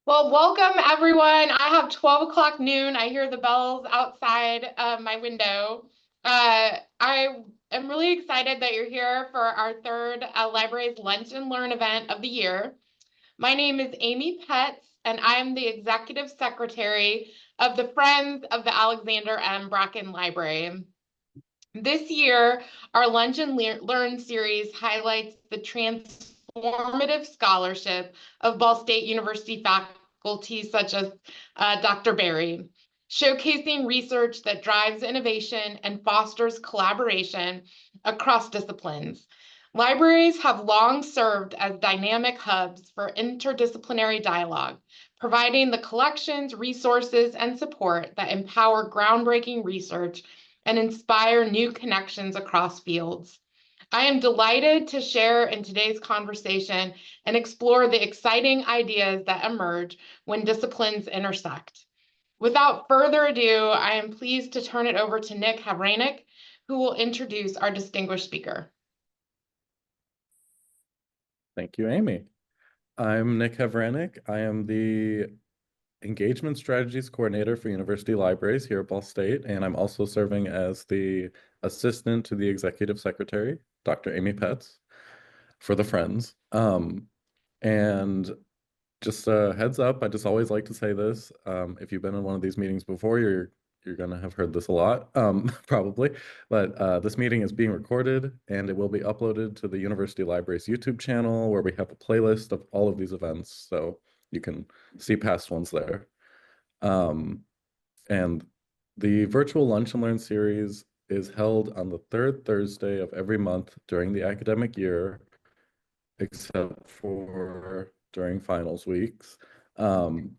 Well, welcome everyone. I have 12 o'clock noon. I hear the bells outside my window. I am really excited that you're here for our third Libraries Lunch and Learn event of the year. My name is Amy Petz, and I am the Executive Secretary of the Friends of the Alexander M. Bracken Library. This year, our Lunch and Learn series highlights the transformative scholarship of Ball State University faculty such as Dr. Barry, showcasing research that drives innovation and fosters collaboration across disciplines. Libraries have long served as dynamic hubs for interdisciplinary dialogue, providing the collections, resources, and support that empower groundbreaking research and inspire new connections across fields. I am delighted to share in today's conversation and explore the exciting ideas that emerge when disciplines intersect. Without further ado, I am pleased to turn it over to Nick Havranek, who will introduce our distinguished speaker. Thank you, Amy. I'm Nick Havranek. I am the Engagement Strategies Coordinator for University Libraries here at Ball State, and I'm also serving as the assistant to the Executive Secretary, Dr. Amy Petz, for the Friends. And just a heads up, I just always like to say this. If you've been in one of these meetings before, you're going to have heard this a lot, probably. But this meeting is being recorded, and it will be uploaded to the University Library's YouTube channel, where we have a playlist of all of these events, so you can see past ones there. And the virtual Lunch and Learn series is held on the third Thursday of every month during the academic year, except for during finals weeks. And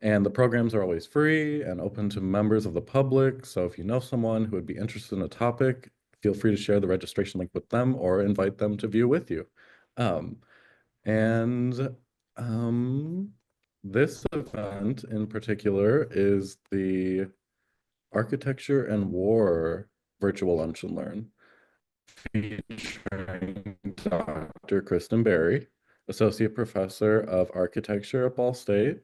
the programs are always free and open to members of the public. So if you know someone who would be interested in a topic, feel free to share the registration link with them or invite them to view with you. This event in particular is the Architecture and War Virtual Lunch and Learn, featuring Dr. Kristin Barry, Associate Professor of Architecture at Ball State,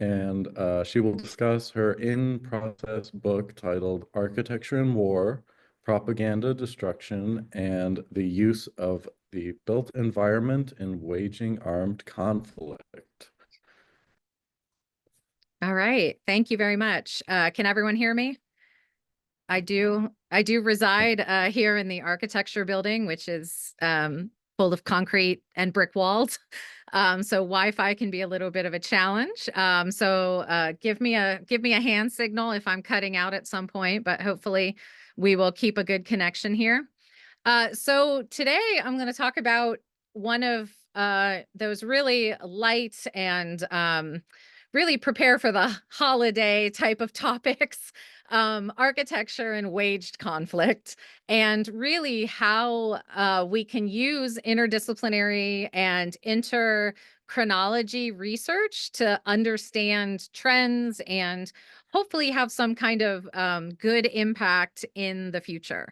and she will discuss her in-process book titled Architecture and War, Propaganda, Destruction, and the Use of the Built Environment in Waging Armed Conflict. All right, thank you very much. Can everyone hear me? I do reside here in the architecture building, which is full of concrete and brick walls. So Wi-Fi can be a little bit of a challenge. So give me a hand signal if I'm cutting out at some point, but hopefully we will keep a good connection here. So today I'm going to talk about one of those really light and really prepare for the holiday type of topics, architecture and waged conflict, and really how we can use interdisciplinary and inter-chronology research to understand trends and hopefully have some kind of good impact in the future.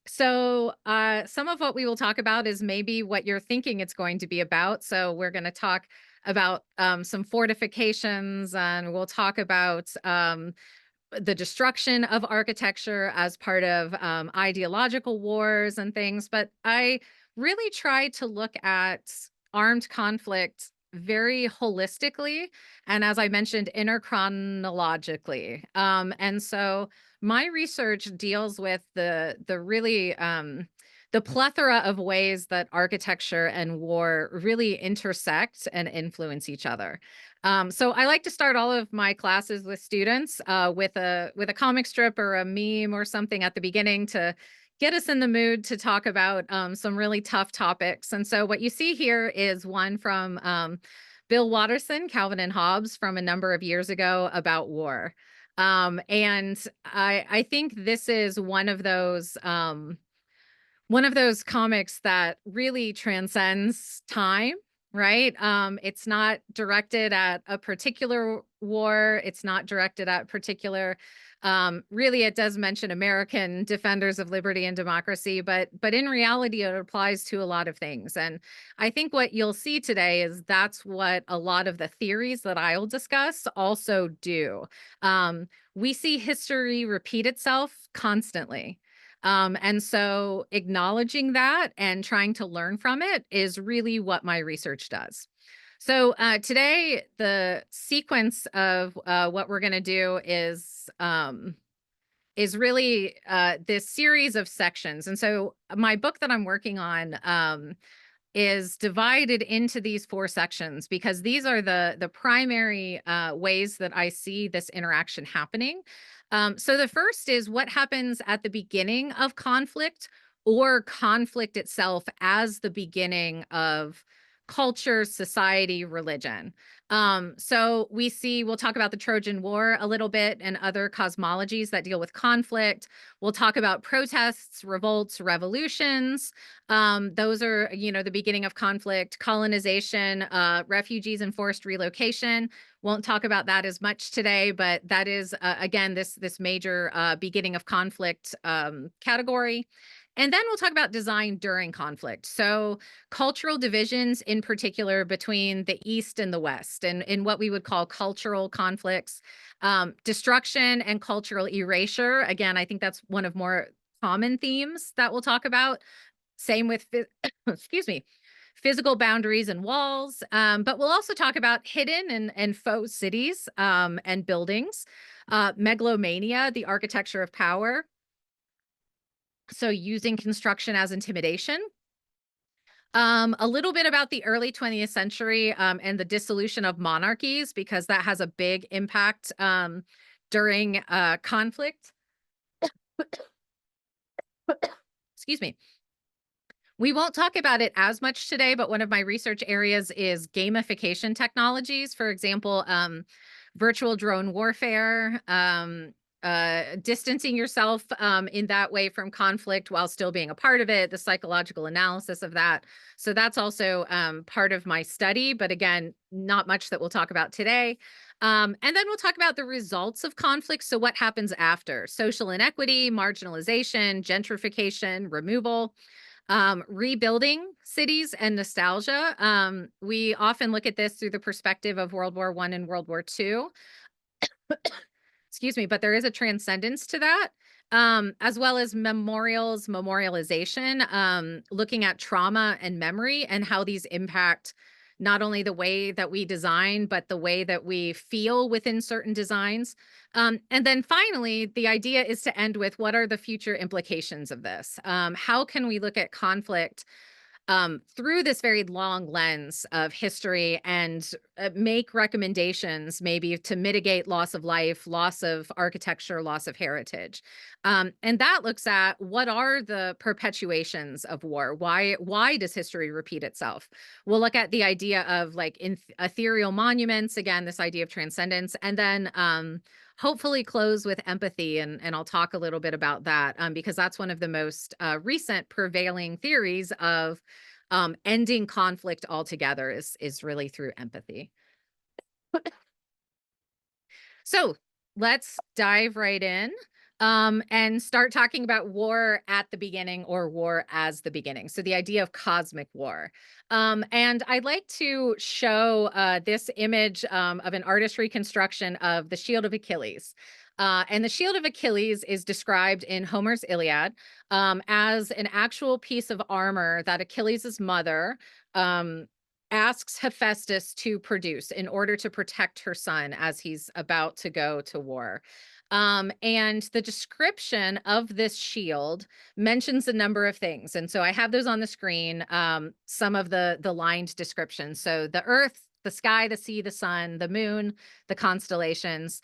So some of what we will talk about is maybe what you're thinking it's going to be about. So we're going to talk about some fortifications, and we'll talk about the destruction of architecture as part of ideological wars and things. But I really try to look at armed conflict very holistically, and as I mentioned, inter-chronologically. And so my research deals with the really the plethora of ways that architecture and war really intersect and influence each other. So I like to start all of my classes with students with a comic strip or a meme or something at the beginning to get us in the mood to talk about some really tough topics. And so what you see here is one from Bill Watterson, Calvin and Hobbes, from a number of years ago about war. And I think this is one of those comics that really transcends time right? It's not directed at a particular war. It's not directed at particular, really, it does mention American defenders of liberty and democracy, but in reality, it applies to a lot of things. And I think what you'll see today is that's what a lot of the theories that I'll discuss also do. We see history repeat itself constantly. And so acknowledging that and trying to learn from it is really what my research does. So today, the sequence of what we're going to do is really this series of sections. And so my book that I'm working on is divided into these 4 sections because these are the primary ways that I see this interaction happening. So the first is what happens at the beginning of conflict or conflict itself as the beginning of culture, society, religion. So we'll talk about the Trojan War a little bit and other cosmologies that deal with conflict. We'll talk about protests, revolts, revolutions. Those are, the beginning of conflict, colonization, refugees and forced relocation. Won't talk about that as much today, but that is, again, this major beginning of conflict category. And then we'll talk about design during conflict. So cultural divisions in particular between the East and the West and in what we would call cultural conflicts, destruction and cultural erasure. Again, I think that's one of more common themes that we'll talk about. Same with, excuse me, physical boundaries and walls. But we'll also talk about hidden and faux cities and buildings, megalomania, the architecture of power. So using construction as intimidation. A little bit about the early 20th century and the dissolution of monarchies, because that has a big impact during conflict. Excuse me. We won't talk about it as much today, but one of my research areas is gamification technologies. For example, virtual drone warfare, distancing yourself in that way from conflict while still being a part of it, the psychological analysis of that. So that's also part of my study, but again, not much that we'll talk about today. And then we'll talk about the results of conflict. So what happens after? Social inequity, marginalization, gentrification, removal. Rebuilding cities and nostalgia. We often look at this through the perspective of World War I and World War II. Excuse me, but there is a transcendence to that, as well as memorials, memorialization, looking at trauma and memory and how these impact not only the way that we design, but the way that we feel within certain designs. And then finally, the idea is to end with what are the future implications of this? How can we look at conflict through this very long lens of history and make recommendations maybe to mitigate loss of life, loss of architecture, loss of heritage. And that looks at what are the perpetuations of war? Why does history repeat itself? We'll look at the idea of like ethereal monuments, again, this idea of transcendence, and then hopefully close with empathy. And I'll talk a little bit about that because that's one of the most recent prevailing theories of ending conflict altogether is really through empathy. So let's dive right in and start talking about war at the beginning or war as the beginning. So the idea of cosmic war. And I'd like to show this image of an artist reconstruction of the Shield of Achilles. And the Shield of Achilles is described in Homer's Iliad as an actual piece of armor that Achilles' mother asks Hephaestus to produce in order to protect her son as he's about to go to war. And the description of this shield mentions a number of things. And so I have those on the screen, some of the lined descriptions. So the earth, the sky, the sea, the sun, the moon, the constellations.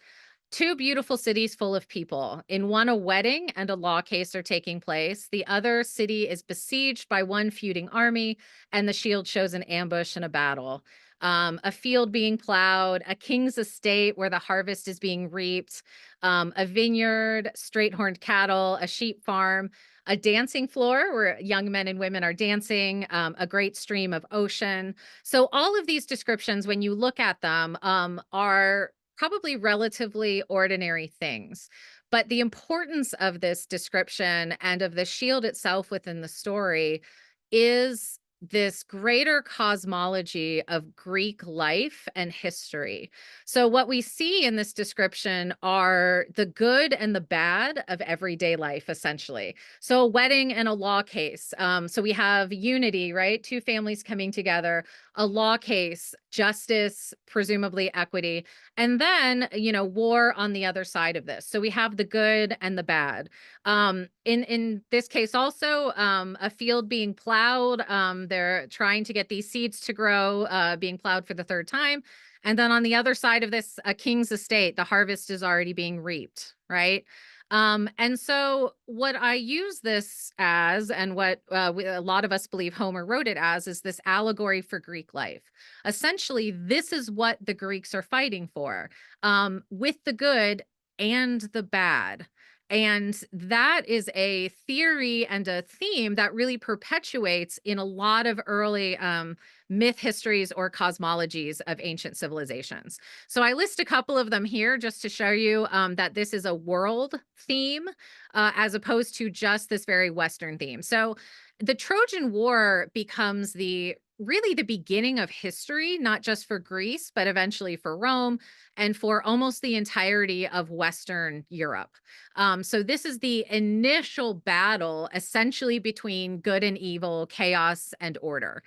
2 beautiful cities full of people. In one, a wedding and a law case are taking place. The other city is besieged by one feuding army, and the shield shows an ambush and a battle. A field being plowed, a king's estate where the harvest is being reaped, a vineyard, straight-horned cattle, a sheep farm. a dancing floor where young men and women are dancing, a great stream of ocean. So all of these descriptions, when you look at them, are probably relatively ordinary things. But the importance of this description and of the shield itself within the story is this greater cosmology of Greek life and history. So what we see in this description are the good and the bad of everyday life, essentially. So a wedding and a law case. So we have unity, right? Two families coming together, a law case, justice, presumably equity, and then, war on the other side of this. So we have the good and the bad. In this case also, a field being plowed, they're trying to get these seeds to grow, being plowed for the third time. And then on the other side of this, a king's estate, the harvest is already being reaped, right? And so what I use this as, and what a lot of us believe Homer wrote it as, is this allegory for Greek life. Essentially, this is what the Greeks are fighting for, with the good and the bad. And that is a theory and a theme that really perpetuates in a lot of early myth histories or cosmologies of ancient civilizations. So I list a couple of them here just to show you that this is a world theme as opposed to just this very Western theme. So the Trojan War becomes really the beginning of history, not just for Greece, but eventually for Rome and for almost the entirety of Western Europe. So this is the initial battle, essentially between good and evil, chaos and order,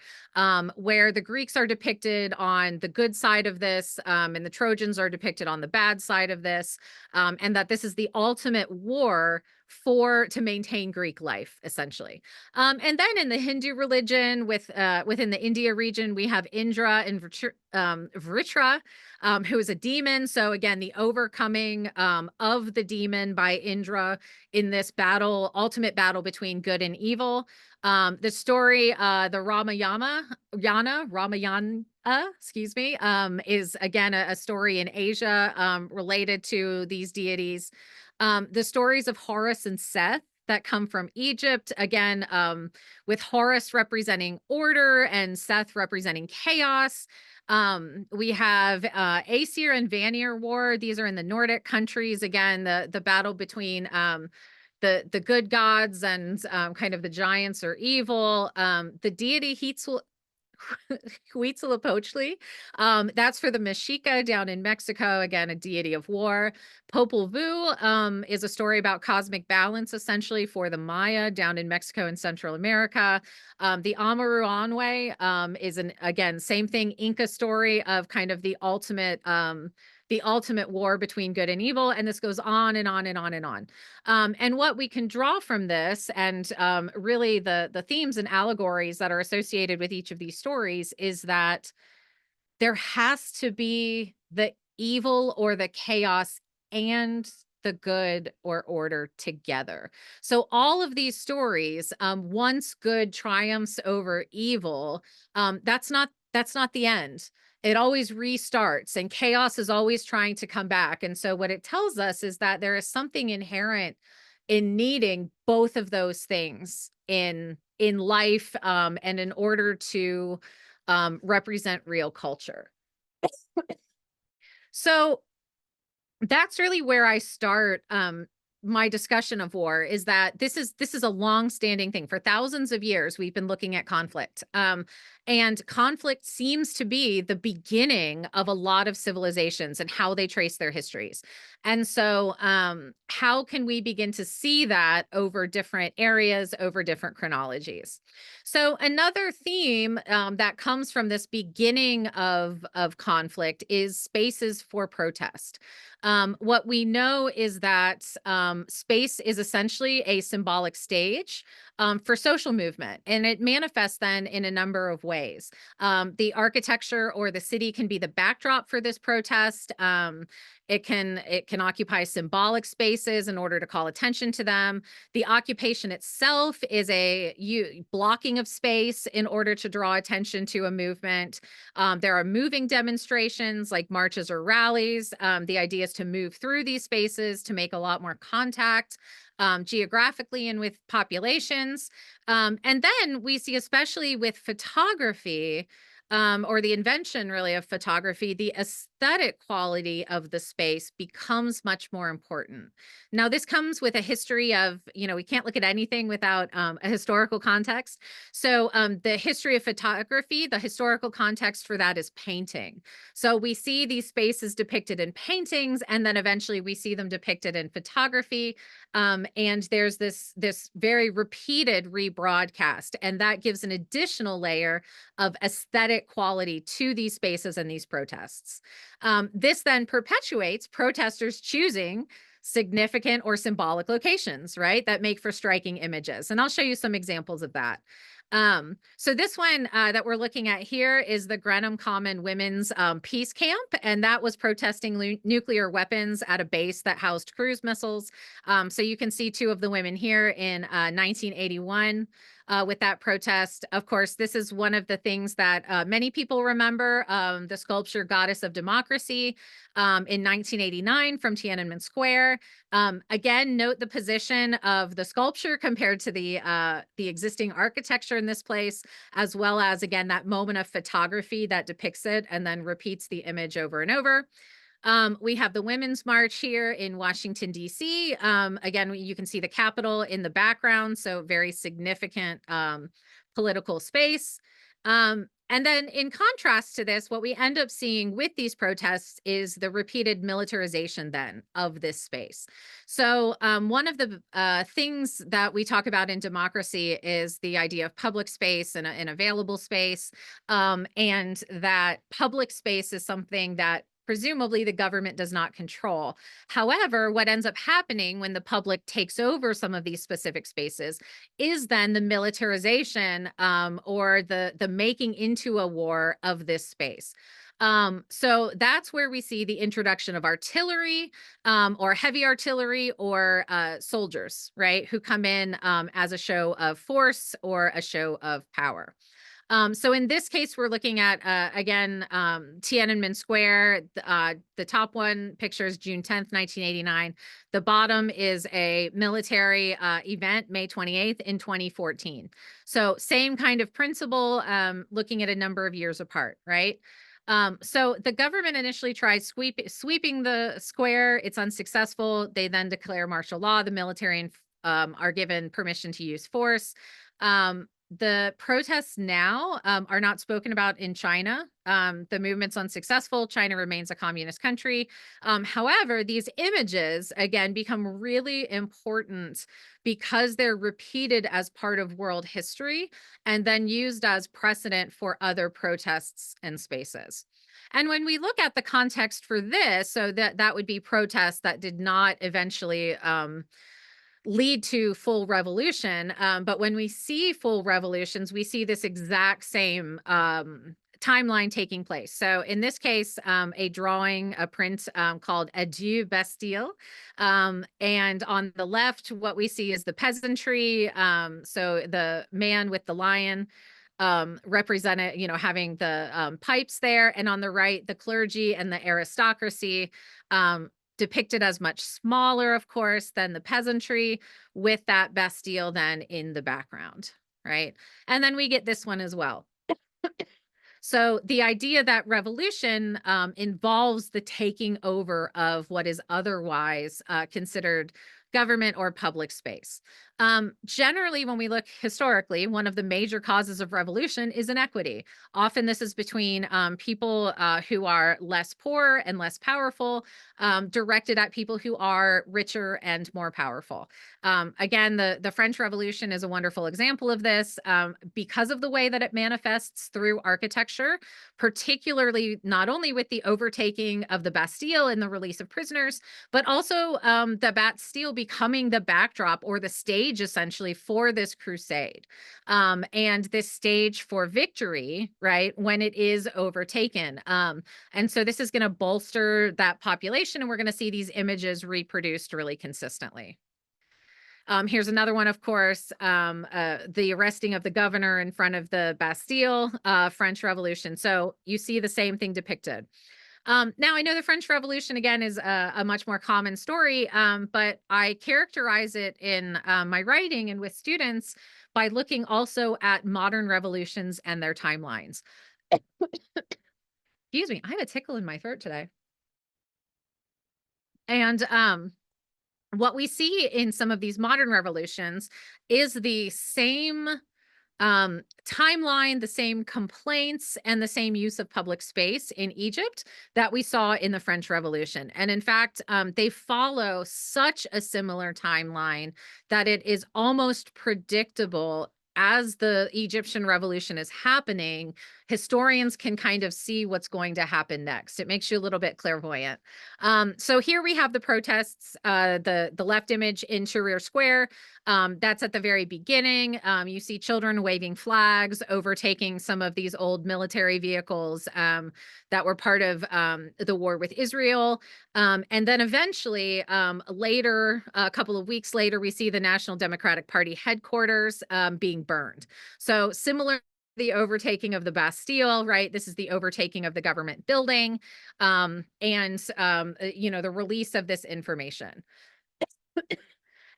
where the Greeks are depicted on the good side of this, and the Trojans are depicted on the bad side of this, and that this is the ultimate war to maintain Greek life, essentially. And then in the Hindu religion, within the India region, we have Indra and Vritra, who is a demon. So again, the overcoming of the demon by Indra in this battle, ultimate battle between good and evil. The story, the Ramayana, excuse me, is again a story in Asia related to these deities. The stories of Horus and Seth that come from Egypt, again, with Horus representing order and Seth representing chaos. We have Aesir and Vanir War. These are in the Nordic countries. Again, the battle between the good gods and kind of the giants or evil. The deity Huitzilopochtli, that's for the Mexica down in Mexico, again, a deity of war. Popol Vuh is a story about cosmic balance, essentially, for the Maya down in Mexico and Central America. The Amaruanwe is, again, same thing, Inca story of kind of the ultimate war between good and evil, and this goes on and on and on and on. And what we can draw from this, and really the themes and allegories that are associated with each of these stories, is that there has to be the evil or the chaos and the good or order together. So all of these stories, once good triumphs over evil, that's not the end. It always restarts, and chaos is always trying to come back. And so what it tells us is that there is something inherent in needing both of those things in life, and in order to represent real culture. So that's really where I start my discussion of war, is that this is a long-standing thing. For thousands of years, we've been looking at conflict. And conflict seems to be the beginning of a lot of civilizations and how they trace their histories. And so how can we begin to see that over different areas, over different chronologies? So another theme that comes from this beginning of conflict is spaces for protest. What we know is that space is essentially a symbolic stage for social movement, and it manifests then in a number of ways. The architecture or the city can be the backdrop for this protest. It can occupy symbolic spaces in order to call attention to them. The occupation itself is a blocking of space in order to draw attention to a movement. There are moving demonstrations like marches or rallies. The idea is to move through these spaces to make a lot more contact geographically and with populations. And then we see, especially with photography, or the invention really of photography, the aesthetic quality of the space becomes much more important. Now, this comes with a history of, we can't look at anything without a historical context. So the history of photography, the historical context for that is painting. So we see these spaces depicted in paintings, and then eventually we see them depicted in photography. And there's this very repeated rebroadcast, and that gives an additional layer of aesthetic quality to these spaces and these protests. This then perpetuates protesters choosing significant or symbolic locations, right, that make for striking images. And I'll show you some examples of that. So this one that we're looking at here is the Grenham Common Women's Peace Camp, and that was protesting nuclear weapons at a base that housed cruise missiles. So you can see two of the women here in 1981. With that protest. Of course, this is one of the things that many people remember, the sculpture Goddess of Democracy in 1989 from Tiananmen Square. Again, note the position of the sculpture compared to the existing architecture in this place, as well as, again, that moment of photography that depicts it and then repeats the image over and over. We have the Women's March here in Washington, D.C. Again, you can see the Capitol in the background, so very significant political space. And then in contrast to this, what we end up seeing with these protests is the repeated militarization then of this space. So one of the things that we talk about in democracy is the idea of public space and an available space, and that public space is something that presumably the government does not control. However, what ends up happening when the public takes over some of these specific spaces is then the militarization or the making into a war of this space. So that's where we see the introduction of artillery or heavy artillery or soldiers, right, who come in as a show of force or a show of power. So in this case, we're looking at, again, Tiananmen Square. The top one picture is June 10th, 1989. The bottom is a military event, May 28th in 2014. So same kind of principle, looking at a number of years apart, right? So the government initially tried sweeping the square. It's unsuccessful. They then declare martial law. The military are given permission to use force. The protests now are not spoken about in China. The movement's unsuccessful. China remains a communist country. However, these images, again, become really important because they're repeated as part of world history and then used as precedent for other protests and spaces. And when we look at the context for this, so that would be protests that did not eventually lead to full revolution. But when we see full revolutions, we see this exact same timeline taking place. So in this case, a drawing, a print called Adieu Bastille. And on the left, what we see is the peasantry. So the man with the lion represented, having the pipes there. And on the right, the clergy and the aristocracy, depicted as much smaller, of course, than the peasantry, with that Bastille then in the background, right? And then we get this one as well. So the idea that revolution involves the taking over of what is otherwise considered government or public space. Generally, when we look historically, one of the major causes of revolution is inequity. Often this is between people who are less poor and less powerful, directed at people who are richer and more powerful. Again, the French Revolution is a wonderful example of this because of the way that it manifests through architecture, particularly not only with the overtaking of the Bastille and the release of prisoners, but also the Bastille becoming the backdrop or the stage essentially for this crusade, and this stage for victory, right, when it is overtaken. And so this is going to bolster that population, and we're going to see these images reproduced really consistently. Here's another one, of course, the arresting of the governor in front of the Bastille, French Revolution. So you see the same thing depicted. Now, I know the French Revolution, again, is a much more common story, but I characterize it in my writing and with students by looking also at modern revolutions and their timelines. Excuse me, I have a tickle in my throat today. And what we see in some of these modern revolutions is the same timeline, the same complaints, and the same use of public space in Egypt that we saw in the French Revolution. And in fact, they follow such a similar timeline that it is almost predictable. As the Egyptian revolution is happening, historians can kind of see what's going to happen next. It makes you a little bit clairvoyant. So here we have the protests, the left image in Tahrir Square. That's at the very beginning. You see children waving flags, overtaking some of these old military vehicles that were part of the war with Israel. And then eventually, later, a couple of weeks later, we see the National Democratic Party headquarters being burned. So similar to the overtaking of the Bastille, right? This is the overtaking of the government building, and the release of this information.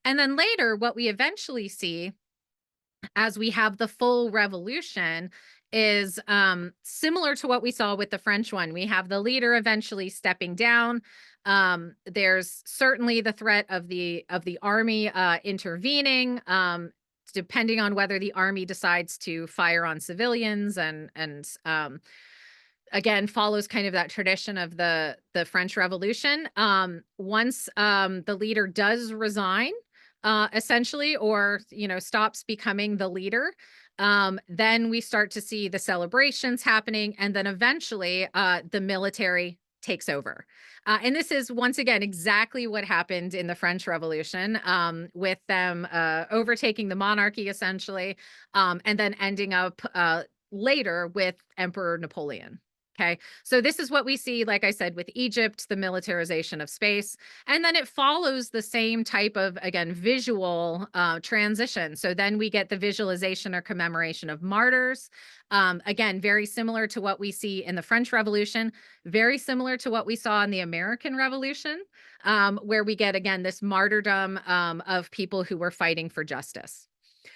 And then later, what we eventually see as we have the full revolution is similar to what we saw with the French one. We have the leader eventually stepping down. There's certainly the threat of the army intervening, depending on whether the army decides to fire on civilians, and again follows kind of that tradition of the French Revolution. Once the leader does resign, essentially, or stops becoming the leader, then we start to see the celebrations happening, and then eventually the military takes over. And this is once again exactly what happened in the French Revolution, with them overtaking the monarchy essentially, and then ending up later with Emperor Napoleon. Okay, so this is what we see, like I said, with Egypt, the militarization of space, and then it follows the same type of, again, visual transition. So then we get the visualization or commemoration of martyrs. Again, very similar to what we see in the French Revolution, very similar to what we saw in the American Revolution, where we get, again, this martyrdom of people who were fighting for justice.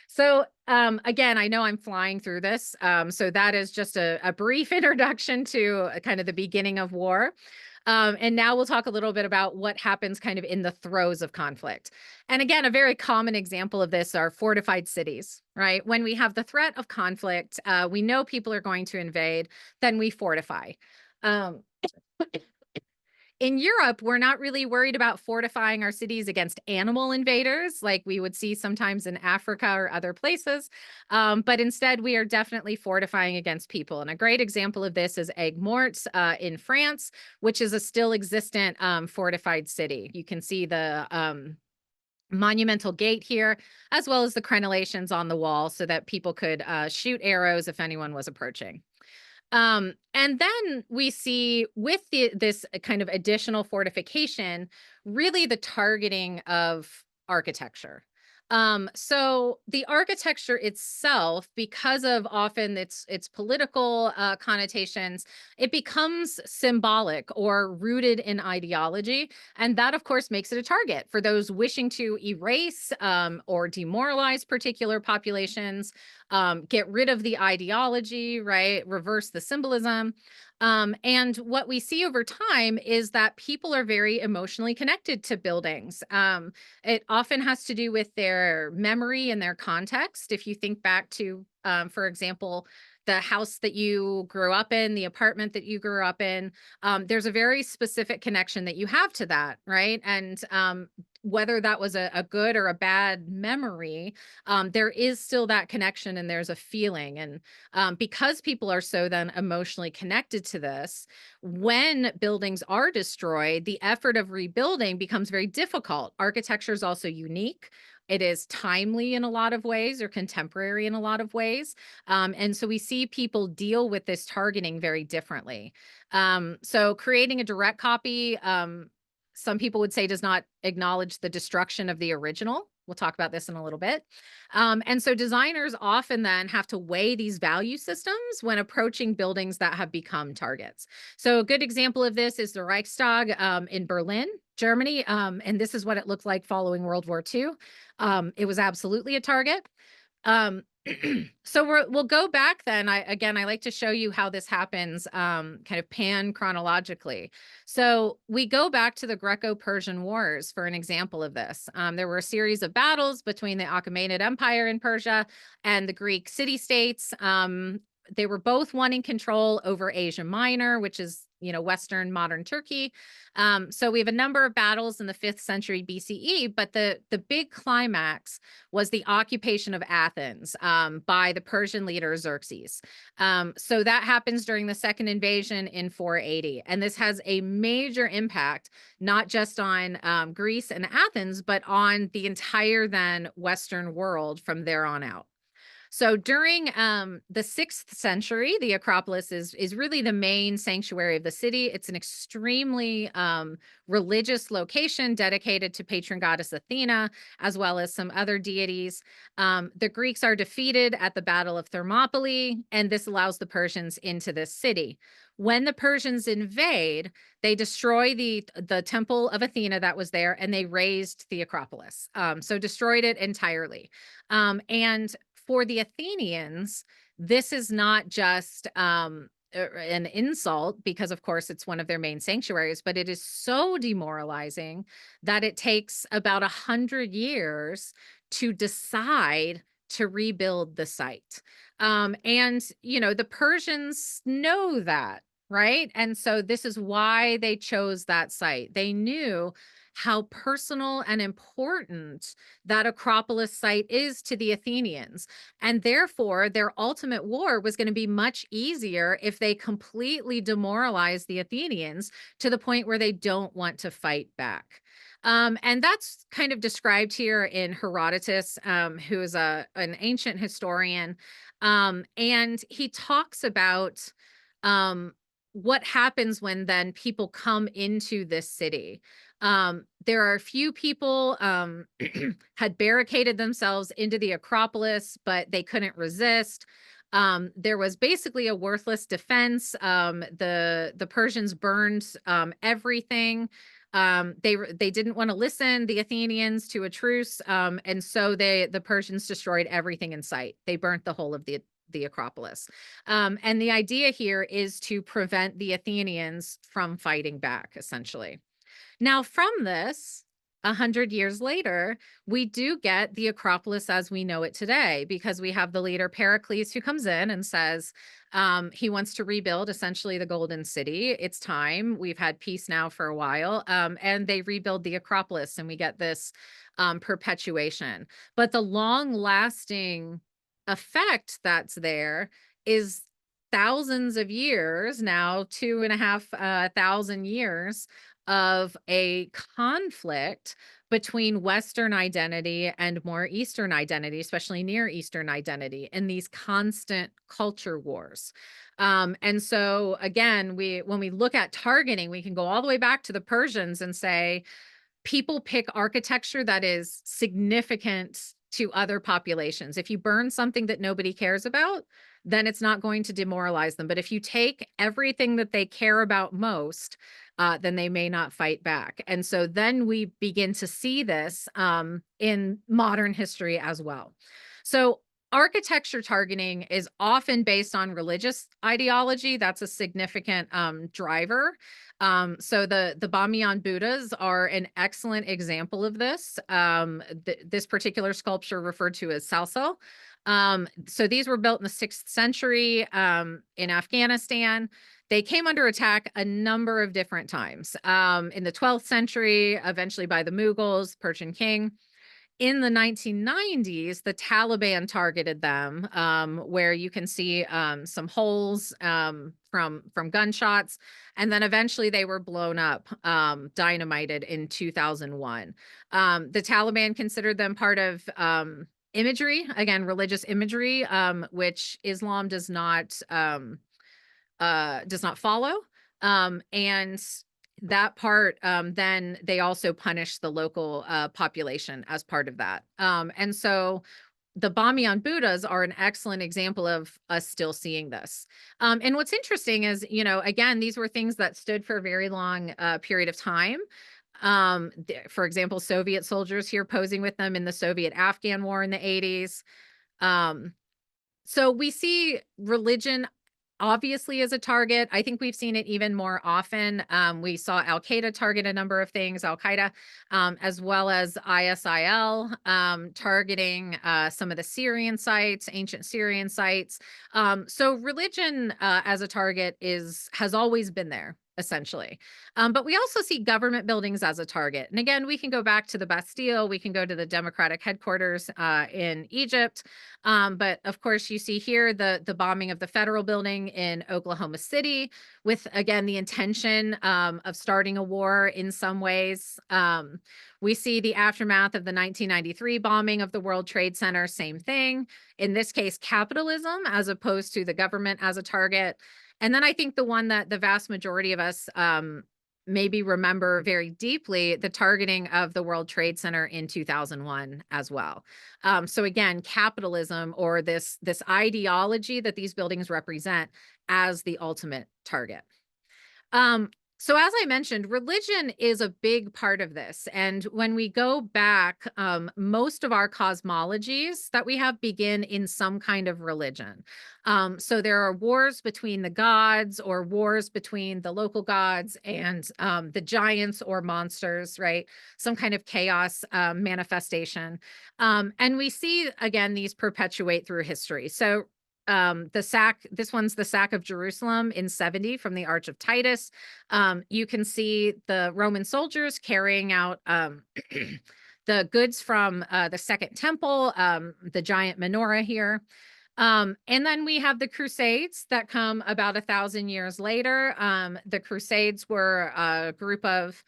So again, I know I'm flying through this. So that is just a brief introduction to kind of the beginning of war. And now we'll talk a little bit about what happens kind of in the throes of conflict. And again, a very common example of this are fortified cities, right? When we have the threat of conflict, we know people are going to invade, then we fortify. In Europe, we're not really worried about fortifying our cities against animal invaders like we would see sometimes in Africa or other places. But instead, we are definitely fortifying against people. And a great example of this is Aigues-Mortes in France, which is a still existent fortified city. You can see the monumental gate here, as well as the crenellations on the wall so that people could shoot arrows if anyone was approaching. And then we see with this kind of additional fortification, really the targeting of architecture. So the architecture itself, because of often its political connotations, it becomes symbolic or rooted in ideology. And that, of course, makes it a target for those wishing to erase or demoralize particular populations, get rid of the ideology, right? Reverse the symbolism. And what we see over time is that people are very emotionally connected to buildings. It often has to do with their memory and their context. If you think back to, for example, the house that you grew up in, the apartment that you grew up in, there's a very specific connection that you have to that, right? And whether that was a good or a bad memory, there is still that connection and there's a feeling. And because people are so then emotionally connected to this, when buildings are destroyed, the effort of rebuilding becomes very difficult. Architecture is also unique. It is timely in a lot of ways or contemporary in a lot of ways. And so we see people deal with this targeting very differently. So creating a direct copy, some people would say, does not acknowledge the destruction of the original, We'll talk about this in a little bit. And so designers often then have to weigh these value systems when approaching buildings that have become targets. So a good example of this is the Reichstag in Berlin, Germany. And this is what it looked like following World War II. It was absolutely a target. Um, so we'll go back then. I like to show you how this happens kind of pan chronologically. So we go back to the Greco-Persian Wars for an example of this. There were a series of battles between the Achaemenid Empire in Persia and the Greek city-states. They were both wanting control over Asia Minor, which is, Western modern Turkey. So we have a number of battles in the 5th century BCE, but the big climax was the occupation of Athens by the Persian leader Xerxes. So that happens during the second invasion in 480. And this has a major impact, not just on Greece and Athens, but on the entire then Western world from there on out. So during the 6th century, the Acropolis is really the main sanctuary of the city. It's an extremely religious location dedicated to patron goddess Athena, as well as some other deities. The Greeks are defeated at the Battle of Thermopylae, and this allows the Persians into this city. When the Persians invade, they destroy the temple of Athena that was there, and they razed the Acropolis. So destroyed it entirely. And for the Athenians, this is not just an insult, because of course it's one of their main sanctuaries, but it is so demoralizing that it takes about 100 years to decide to rebuild the site. And, the Persians know that, right? And so this is why they chose that site. They knew how personal and important that Acropolis site is to the Athenians. And therefore, their ultimate war was going to be much easier if they completely demoralized the Athenians to the point where they don't want to fight back. And that's kind of described here in Herodotus, who is an ancient historian. And he talks about what happens when then people come into this city. There are a few people had barricaded themselves into the Acropolis, but they couldn't resist. There was basically a worthless defense. The Persians burned everything. They didn't want to listen, the Athenians, to a truce, and so the Persians destroyed everything in sight. They burnt the whole of the Acropolis. And the idea here is to prevent the Athenians from fighting back, essentially. Now, from this, 100 years later, we do get the Acropolis as we know it today, because we have the leader Pericles who comes in and says he wants to rebuild essentially the Golden City. It's time. We've had peace now for a while. And they rebuild the Acropolis, and we get this perpetuation. But the long-lasting effect that's there is thousands of years now, 2,500 years of a conflict between Western identity and more Eastern identity, especially Near Eastern identity, and these constant culture wars. And so again, when we look at targeting, we can go all the way back to the Persians and say, people pick architecture that is significant to other populations. If you burn something that nobody cares about, then it's not going to demoralize them. But if you take everything that they care about most, then they may not fight back. And so then we begin to see this in modern history as well. So architecture targeting is often based on religious ideology. That's a significant driver. So the Bamiyan Buddhas are an excellent example of this. This particular sculpture referred to as Salsal. So these were built in the 6th century in Afghanistan. They came under attack a number of different times. In the 12th century, eventually by the Mughals, Persian king. In the 1990s, the Taliban targeted them, where you can see some holes from gunshots, and then eventually they were blown up, dynamited in 2001. The Taliban considered them part of imagery, again, religious imagery, which Islam does not follow. And that part, then they also punish the local population as part of that. And so the Bamyan Buddhas are an excellent example of us still seeing this. And what's interesting is, again, these were things that stood for a very long period of time. For example, Soviet soldiers here posing with them in the Soviet-Afghan War in the 80s. So we see religion obviously as a target. I think we've seen it even more often. We saw Al-Qaeda target a number of things, Al-Qaeda, as well as ISIL targeting some of the Syrian sites, ancient Syrian sites. So religion as a target has always been there, essentially. But we also see government buildings as a target. And again, we can go back to the Bastille, we can go to the Democratic headquarters in Egypt. But of course, you see here the bombing of the federal building in Oklahoma City with, again, the intention of starting a war in some ways. We see the aftermath of the 1993 bombing of the World Trade Center, same thing. In this case, capitalism as opposed to the government as a target. And then I think the one that the vast majority of us maybe remember very deeply, the targeting of the World Trade Center in 2001 as well. So again, capitalism, or this ideology that these buildings represent, as the ultimate target. So as I mentioned, religion is a big part of this. And when we go back, most of our cosmologies that we have begin in some kind of religion. So there are wars between the gods, or wars between the local gods and the giants or monsters, right? Some kind of chaos manifestation. And we see, again, these perpetuate through history. So this one's the sack of Jerusalem in 70 from the Arch of Titus. You can see the Roman soldiers carrying out the goods from the Second Temple, the giant menorah here. And then we have the Crusades that come about 1,000 years later. The Crusades were a group of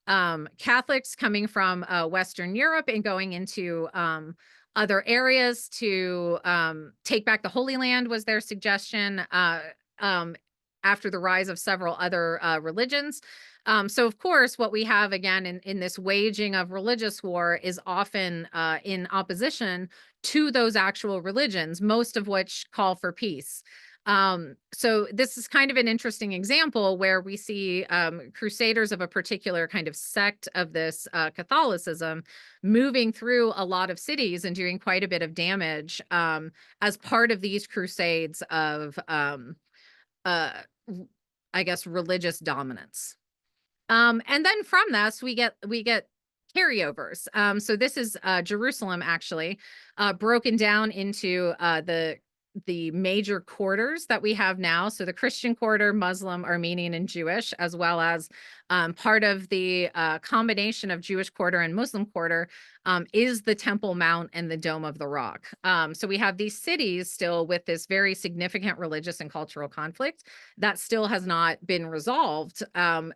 Catholics coming from Western Europe and going into other areas to take back the Holy Land, was their suggestion, after the rise of several other religions. So of course, what we have again in this waging of religious war is often in opposition to those actual religions, most of which call for peace. So this is kind of an interesting example where we see crusaders of a particular kind of sect of this Catholicism moving through a lot of cities and doing quite a bit of damage as part of these crusades of, I guess, religious dominance. And then from this, we get carryovers. So this is Jerusalem, actually, broken down into the major quarters that we have now. So the Christian quarter, Muslim, Armenian, and Jewish, as well as part of the combination of Jewish quarter and Muslim quarter is the Temple Mount and the Dome of the Rock. So we have these cities still with this very significant religious and cultural conflict that still has not been resolved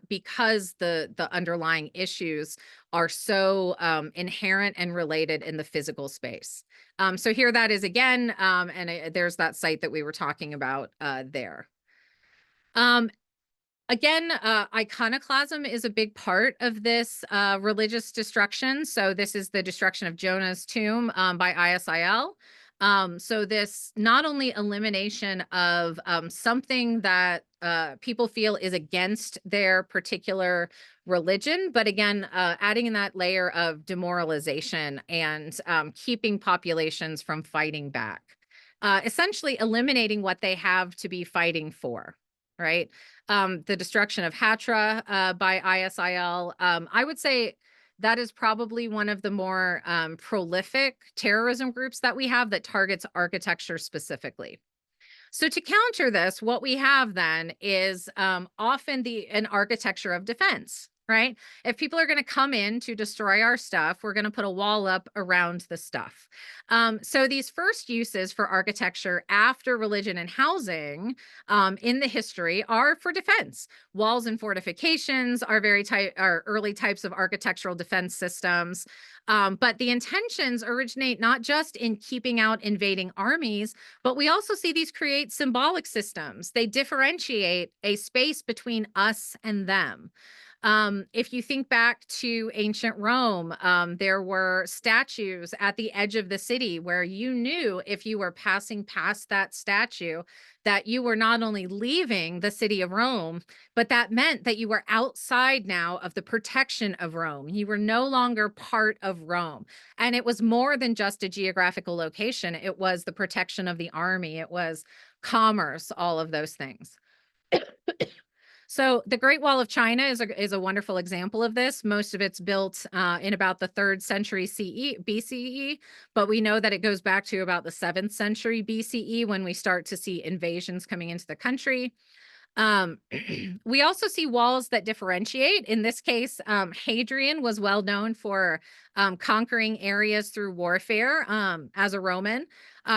because the underlying issues are so inherent and related in the physical space. So here that is again, and there's that site that we were talking about there. Again, iconoclasm is a big part of this religious destruction. So this is the destruction of Jonah's tomb by ISIL. So this not only elimination of something that people feel is against their particular religion, but again, adding in that layer of demoralization and keeping populations from fighting back, essentially eliminating what they have to be fighting for, right? The destruction of Hatra by ISIL, I would say that is probably one of the more prolific terrorism groups that we have that targets architecture specifically. So to counter this, what we have then is often an architecture of defense, right? If people are going to come in to destroy our stuff, we're going to put a wall up around the stuff. So these first uses for architecture after religion and housing in the history are for defense. Walls and fortifications are are early types of architectural defense systems. But the intentions originate not just in keeping out invading armies, but we also see these create symbolic systems. They differentiate a space between us and them. If you think back to ancient Rome, there were statues at the edge of the city where you knew if you were passing past that statue that you were not only leaving the city of Rome, but that meant that you were outside now of the protection of Rome. You were no longer part of Rome. And it was more than just a geographical location. It was the protection of the army. It was commerce, all of those things. So the Great Wall of China is a wonderful example of this. Most of it's built in about the 3rd century BCE, but we know that it goes back to about the 7th century BCE when we start to see invasions coming into the country. We also see walls that differentiate. In this case, Hadrian was well known for conquering areas through warfare as a Roman.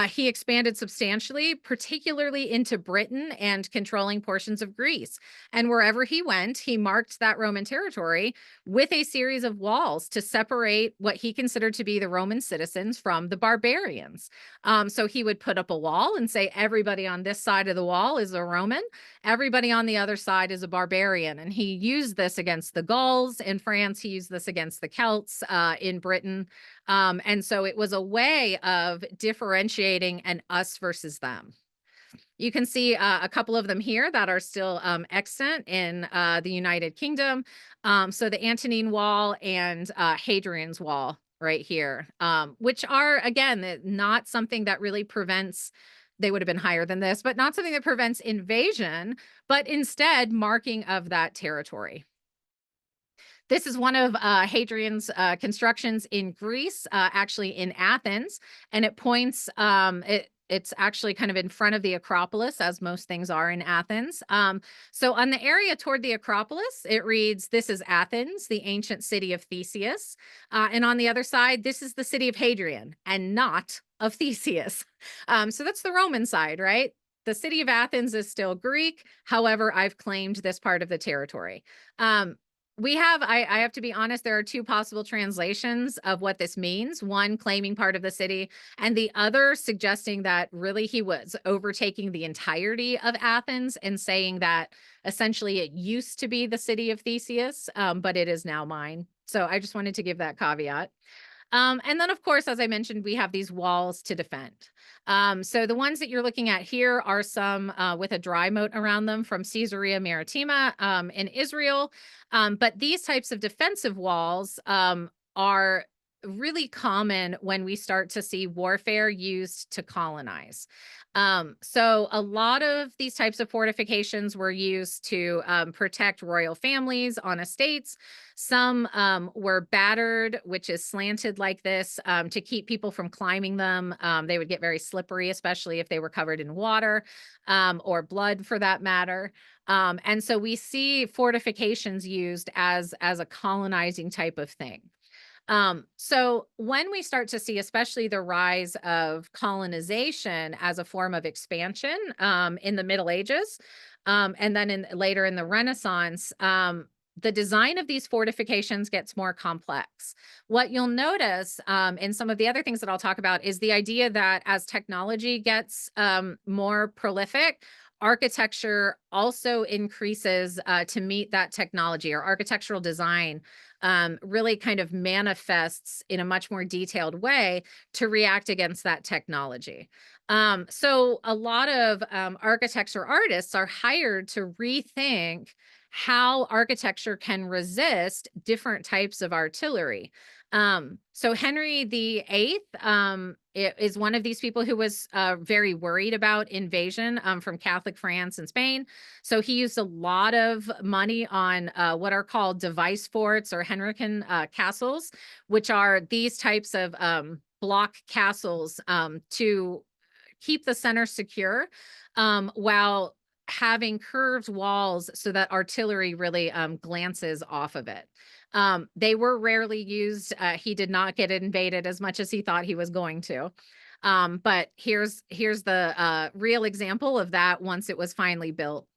He expanded substantially, particularly into Britain and controlling portions of Greece. And wherever he went, he marked that Roman territory with a series of walls to separate what he considered to be the Roman citizens from the barbarians. So he would put up a wall and say, everybody on this side of the wall is a Roman, everybody on the other side is a barbarian. And he used this against the Gauls in France. He used this against the Celts in Britain. And so it was a way of differentiating an us versus them. You can see a couple of them here that are still extant in the United Kingdom. So the Antonine Wall and Hadrian's Wall right here, which are, again, not something that really prevents, they would have been higher than this, but not something that prevents invasion, but instead marking of that territory. This is one of Hadrian's constructions in Greece, actually in Athens, and it points, it's actually kind of in front of the Acropolis, as most things are in Athens. So on the area toward the Acropolis, it reads, this is Athens, the ancient city of Theseus. And on the other side, this is the city of Hadrian, and not of Theseus. So that's the Roman side, right? The city of Athens is still Greek. However, I've claimed this part of the territory. I have to be honest, there are 2 possible translations of what this means. One claiming part of the city, and the other suggesting that really he was overtaking the entirety of Athens and saying that essentially it used to be the city of Theseus, but it is now mine. So I just wanted to give that caveat. And then, of course, as I mentioned, we have these walls to defend. So the ones that you're looking at here are some with a dry moat around them from Caesarea Maritima in Israel. But these types of defensive walls are really common when we start to see warfare used to colonize. So a lot of these types of fortifications were used to protect royal families on estates. Some were battered, which is slanted like this, to keep people from climbing them. They would get very slippery, especially if they were covered in water or blood for that matter. And so we see fortifications used as a colonizing type of thing. So when we start to see, especially the rise of colonization as a form of expansion in the Middle Ages, and then later in the Renaissance, the design of these fortifications gets more complex. What you'll notice in some of the other things that I'll talk about is the idea that as technology gets more prolific, architecture also increases to meet that technology, or architectural design really kind of manifests in a much more detailed way to react against that technology. So a lot of architecture artists are hired to rethink how architecture can resist different types of artillery. So Henry VIII is one of these people who was very worried about invasion from Catholic France and Spain. So he used a lot of money on what are called device forts or Henrican castles, which are these types of block castles to keep the center secure while having curved walls so that artillery really glances off of it. They were rarely used. He did not get invaded as much as he thought he was going to. But here's the real example of that once it was finally built.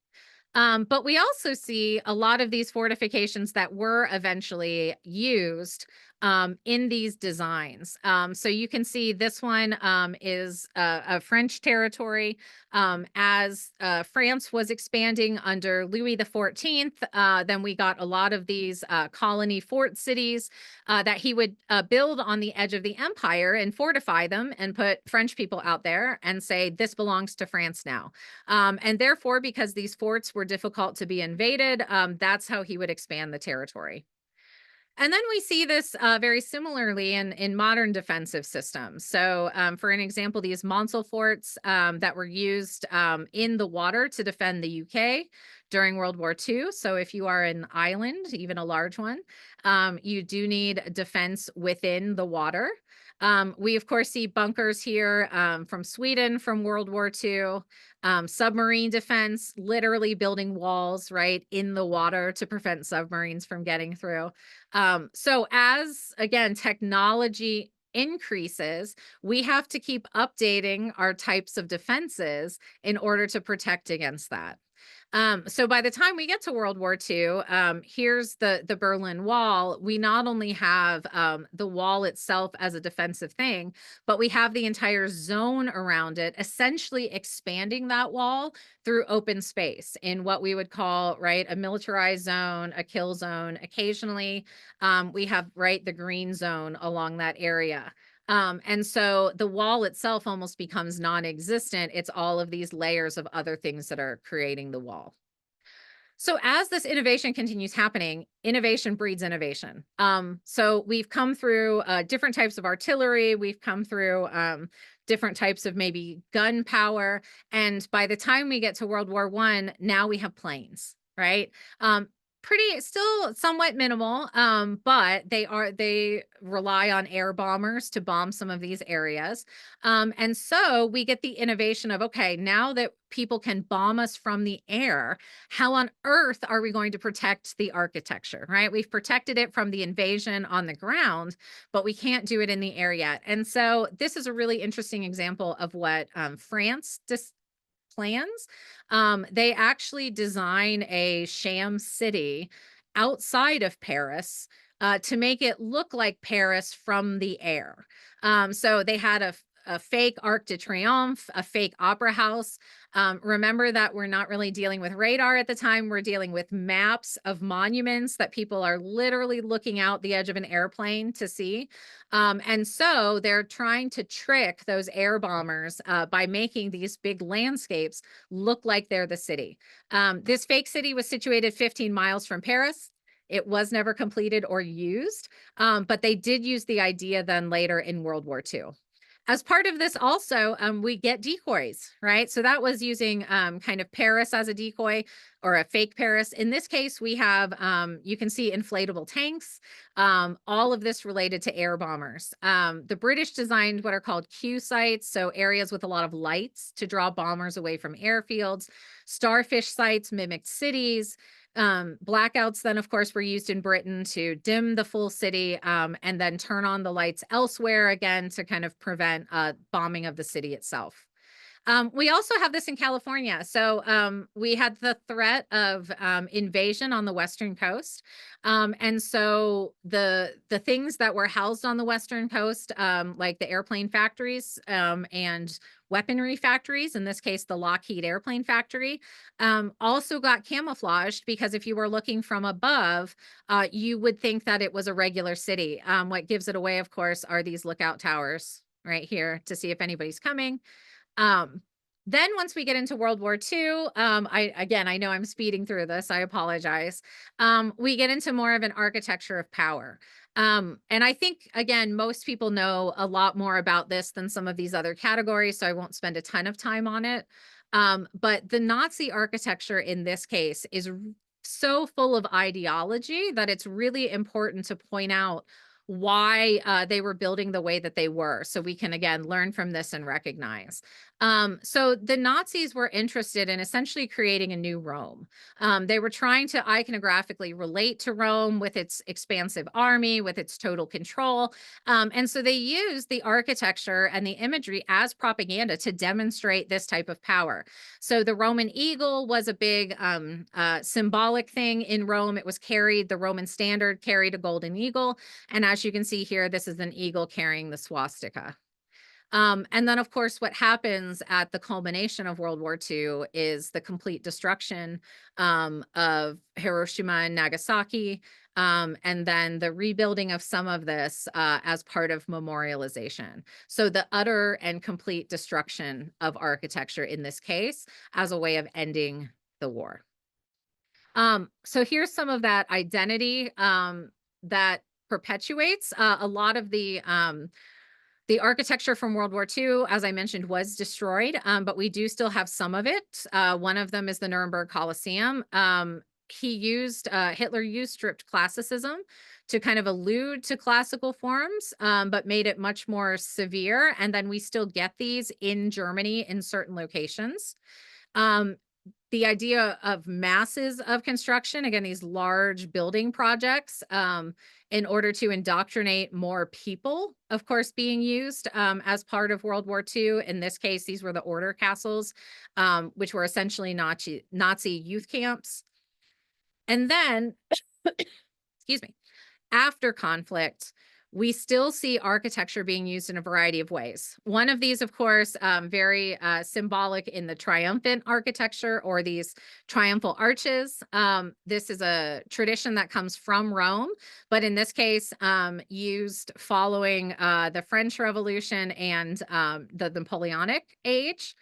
But we also see a lot of these fortifications that were eventually used in these designs. So you can see this one is a French territory. As France was expanding under Louis XIV, then we got a lot of these colony fort cities that he would build on the edge of the empire and fortify them and put French people out there and say, this belongs to France now. And therefore, because these forts were difficult to be invaded, that's how he would expand the territory. And then we see this very similarly in modern defensive systems. So for an example, these Monsel forts that were used in the water to defend the UK during World War II. So if you are an island, even a large one, you do need defense within the water. We, of course, see bunkers here from Sweden from World War II, submarine defense, literally building walls right in the water to prevent submarines from getting through. So as, again, technology increases, we have to keep updating our types of defenses in order to protect against that. So by the time we get to World War II, here's the Berlin Wall. We not only have the wall itself as a defensive thing, but we have the entire zone around it, essentially expanding that wall through open space in what we would call, right, a militarized zone, a kill zone. Occasionally, we have, right, the green zone along that area. And so the wall itself almost becomes non-existent. It's all of these layers of other things that are creating the wall. So as this innovation continues happening, innovation breeds innovation. So we've come through different types of artillery. We've come through different types of maybe gun power. And by the time we get to World War I, now we have planes, right? Pretty still somewhat minimal, but they rely on air bombers to bomb some of these areas. And so we get the innovation of, okay, now that people can bomb us from the air, how on earth are we going to protect the architecture, right? We've protected it from the invasion on the ground, but we can't do it in the air yet. And so this is a really interesting example of what France plans. They actually design a sham city outside of Paris to make it look like Paris from the air. So they had a fake Arc de Triomphe, a fake opera house. Remember that we're not really dealing with radar at the time. We're dealing with maps of monuments that people are literally looking out the edge of an airplane to see. And so they're trying to trick those air bombers by making these big landscapes look like they're the city. This fake city was situated 15 miles from Paris. It was never completed or used, but they did use the idea then later in World War II. As part of this also, we get decoys, right? So that was using kind of Paris as a decoy or a fake Paris. In this case, we have, you can see inflatable tanks, all of this related to air bombers. The British designed what are called Q sites, so areas with a lot of lights to draw bombers away from airfields. Starfish sites mimicked cities. Blackouts then, of course, were used in Britain to dim the full city and then turn on the lights elsewhere again to kind of prevent bombing of the city itself. We also have this in California. So we had the threat of invasion on the Western coast. And so the things that were housed on the Western coast, like the airplane factories and weaponry factories, in this case, the Lockheed airplane factory, also got camouflaged because if you were looking from above, you would think that it was a regular city. What gives it away, of course, are these lookout towers right here to see if anybody's coming. Then once we get into World War II, I know I'm speeding through this, I apologize. We get into more of an architecture of power. And I think, again, most people know a lot more about this than some of these other categories, so I won't spend a ton of time on it. But the Nazi architecture in this case is so full of ideology that it's really important to point out why they were building the way that they were. So we can, again, learn from this and recognize. So the Nazis were interested in essentially creating a new Rome. They were trying to iconographically relate to Rome with its expansive army, with its total control. And so they used the architecture and the imagery as propaganda to demonstrate this type of power. So the Roman eagle was a big symbolic thing in Rome. It was carried, the Roman standard carried a golden eagle. And as as you can see here, this is an eagle carrying the swastika. And then, of course, what happens at the culmination of World War II is the complete destruction of Hiroshima and Nagasaki, and then the rebuilding of some of this as part of memorialization. So the utter and complete destruction of architecture in this case as a way of ending the war. So here's some of that identity that perpetuates a lot of the architecture from World War II, as I mentioned, was destroyed, but we do still have some of it. One of them is the Nuremberg Coliseum. Hitler used strict classicism to kind of allude to classical forms, but made it much more severe. And then we still get these in Germany in certain locations. The idea of masses of construction, again, these large building projects, in order to indoctrinate more people, of course, being used as part of World War II. In this case, these were the order castles, which were essentially Nazi youth camps. And then, excuse me, after conflict, we still see architecture being used in a variety of ways. One of these, of course, very symbolic in the triumphant architecture, or these triumphal arches. This is a tradition that comes from Rome, but in this case, used following the French Revolution and the Napoleonic age.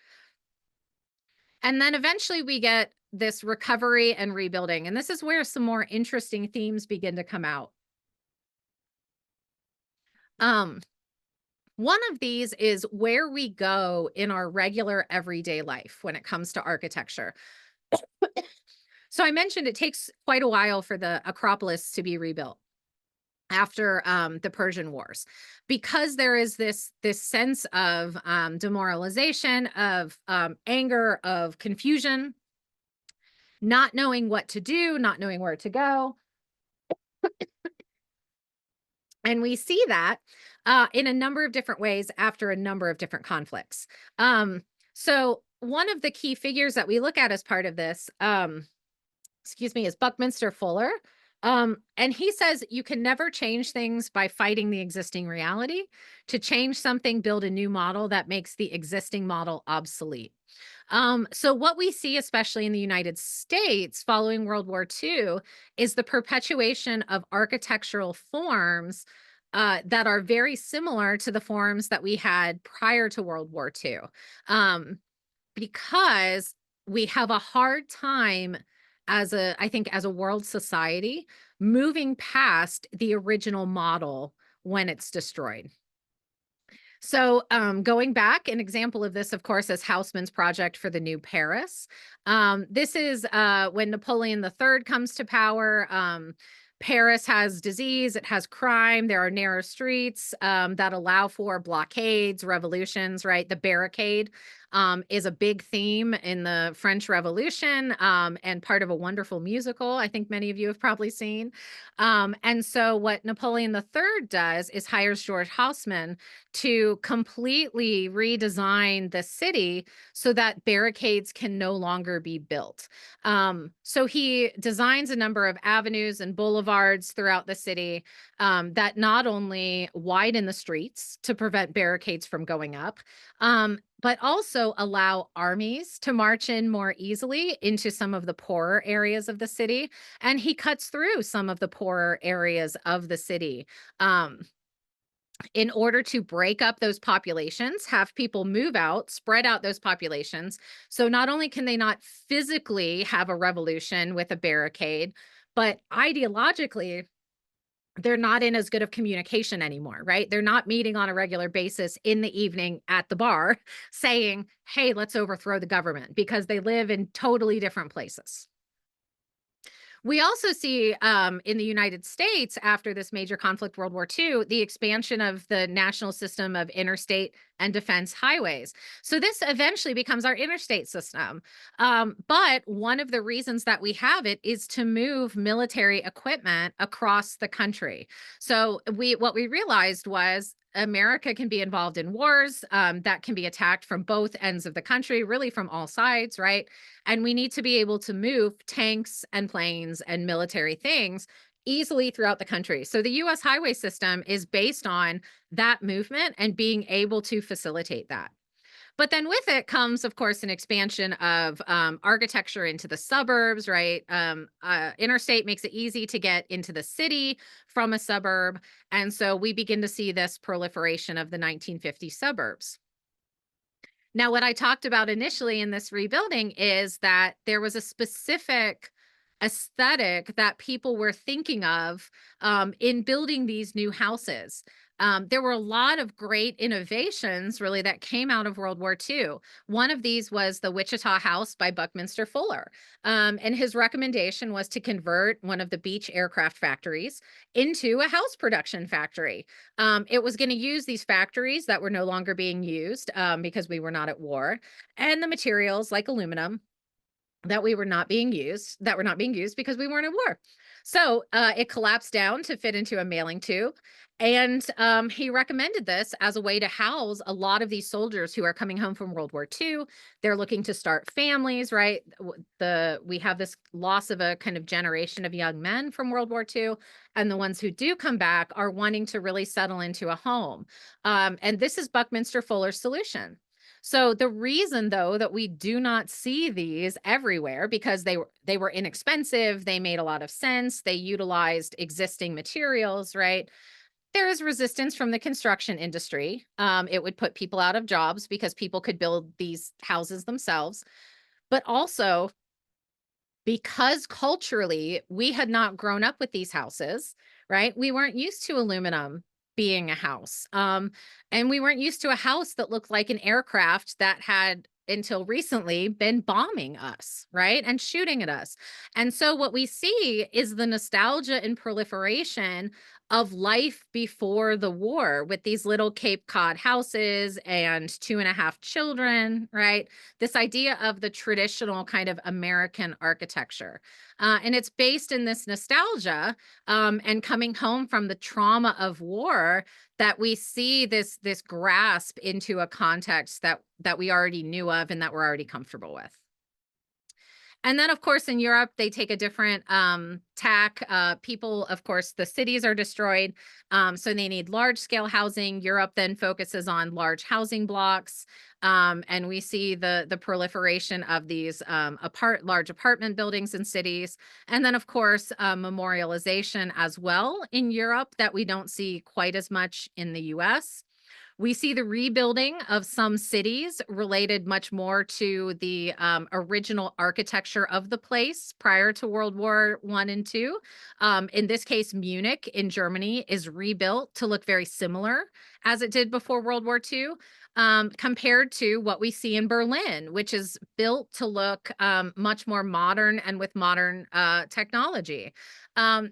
And then eventually we get this recovery and rebuilding. And this is where some more interesting themes begin to come out. One of these is where we go in our regular everyday life when it comes to architecture. So I mentioned it takes quite a while for the Acropolis to be rebuilt after the Persian Wars, because there is this sense of demoralization, of anger, of confusion, not knowing what to do, not knowing where to go. And we see that in a number of different ways after a number of different conflicts. So one of the key figures that we look at as part of this, is Buckminster Fuller. And he says, you can never change things by fighting the existing reality. To change something, build a new model that makes the existing model obsolete. So what we see, especially in the United States following World War II, is the perpetuation of architectural forms that are very similar to the forms that we had prior to World War II, because we have a hard time as a world society moving past the original model when it's destroyed. So going back, an example of this, of course, is Haussmann's project for the New Paris. This is when Napoleon III comes to power. Paris has disease, it has crime, there are narrow streets that allow for blockades, revolutions, right? The barricade is a big theme in the French Revolution and part of a wonderful musical I think many of you have probably seen. And so what Napoleon III does is hires George Haussmann to completely redesign the city so that barricades can no longer be built. So he designs a number of avenues and boulevards throughout the city that not only widen the streets to prevent barricades from going up, but also allow armies to march in more easily into some of the poorer areas of the city. And he cuts through some of the poorer areas of the city in order to break up those populations, have people move out, spread out those populations. So not only can they not physically have a revolution with a barricade, but ideologically, they're not in as good of communication anymore, right? They're not meeting on a regular basis in the evening at the bar saying, hey, let's overthrow the government, because they live in totally different places. We also see in the United States, after this major conflict, World War II, the expansion of the national system of interstate and defense highways. So this eventually becomes our interstate system. But one of the reasons that we have it is to move military equipment across the country. So what we realized was America can be involved in wars that can be attacked from both ends of the country, really from all sides, right? And we need to be able to move tanks and planes and military things easily throughout the country. So the US highway system is based on that movement and being able to facilitate that. But then with it comes, of course, an expansion of architecture into the suburbs, right? Interstate makes it easy to get into the city from a suburb. And so we begin to see this proliferation of the 1950 suburbs. Now, what I talked about initially in this rebuilding is that there was a specific aesthetic that people were thinking of in building these new houses. There were a lot of great innovations really that came out of World War II. One of these was the Wichita House by Buckminster Fuller. And his recommendation was to convert one of the Beech aircraft factories into a house production factory. It was going to use these factories that were no longer being used because we were not at war, and the materials like aluminum that were not being used because we weren't at war. So it collapsed down to fit into a mailing tube. And he recommended this as a way to house a lot of these soldiers who are coming home from World War II. They're looking to start families, right? We have this loss of a kind of generation of young men from World War II. And the ones who do come back are wanting to really settle into a home. And this is Buckminster Fuller's solution. So the reason, though, that we do not see these everywhere, because they were inexpensive, they made a lot of sense, they utilized existing materials, right? There is resistance from the construction industry. It would put people out of jobs because people could build these houses themselves. But also, because culturally we had not grown up with these houses, right? We weren't used to aluminum being a house. And we weren't used to a house that looked like an aircraft that had until recently been bombing us, right? And shooting at us. And so what we see is the nostalgia and proliferation of life before the war with these little Cape Cod houses and 2.5 children, right? This idea of the traditional kind of American architecture. And it's based in this nostalgia and coming home from the trauma of war that we see this grasp into a context that we already knew of and that we're already comfortable with. And then, of course, in Europe, they take a different tack. People, of course, the cities are destroyed, so they need large-scale housing. Europe then focuses on large housing blocks, and we see the proliferation of these large apartment buildings in cities. And then, of course, memorialization as well in Europe that we don't see quite as much in the US. We see the rebuilding of some cities related much more to the original architecture of the place prior to World War I and II. In this case, Munich in Germany is rebuilt to look very similar as it did before World War II, compared to what we see in Berlin, which is built to look much more modern and with modern technology.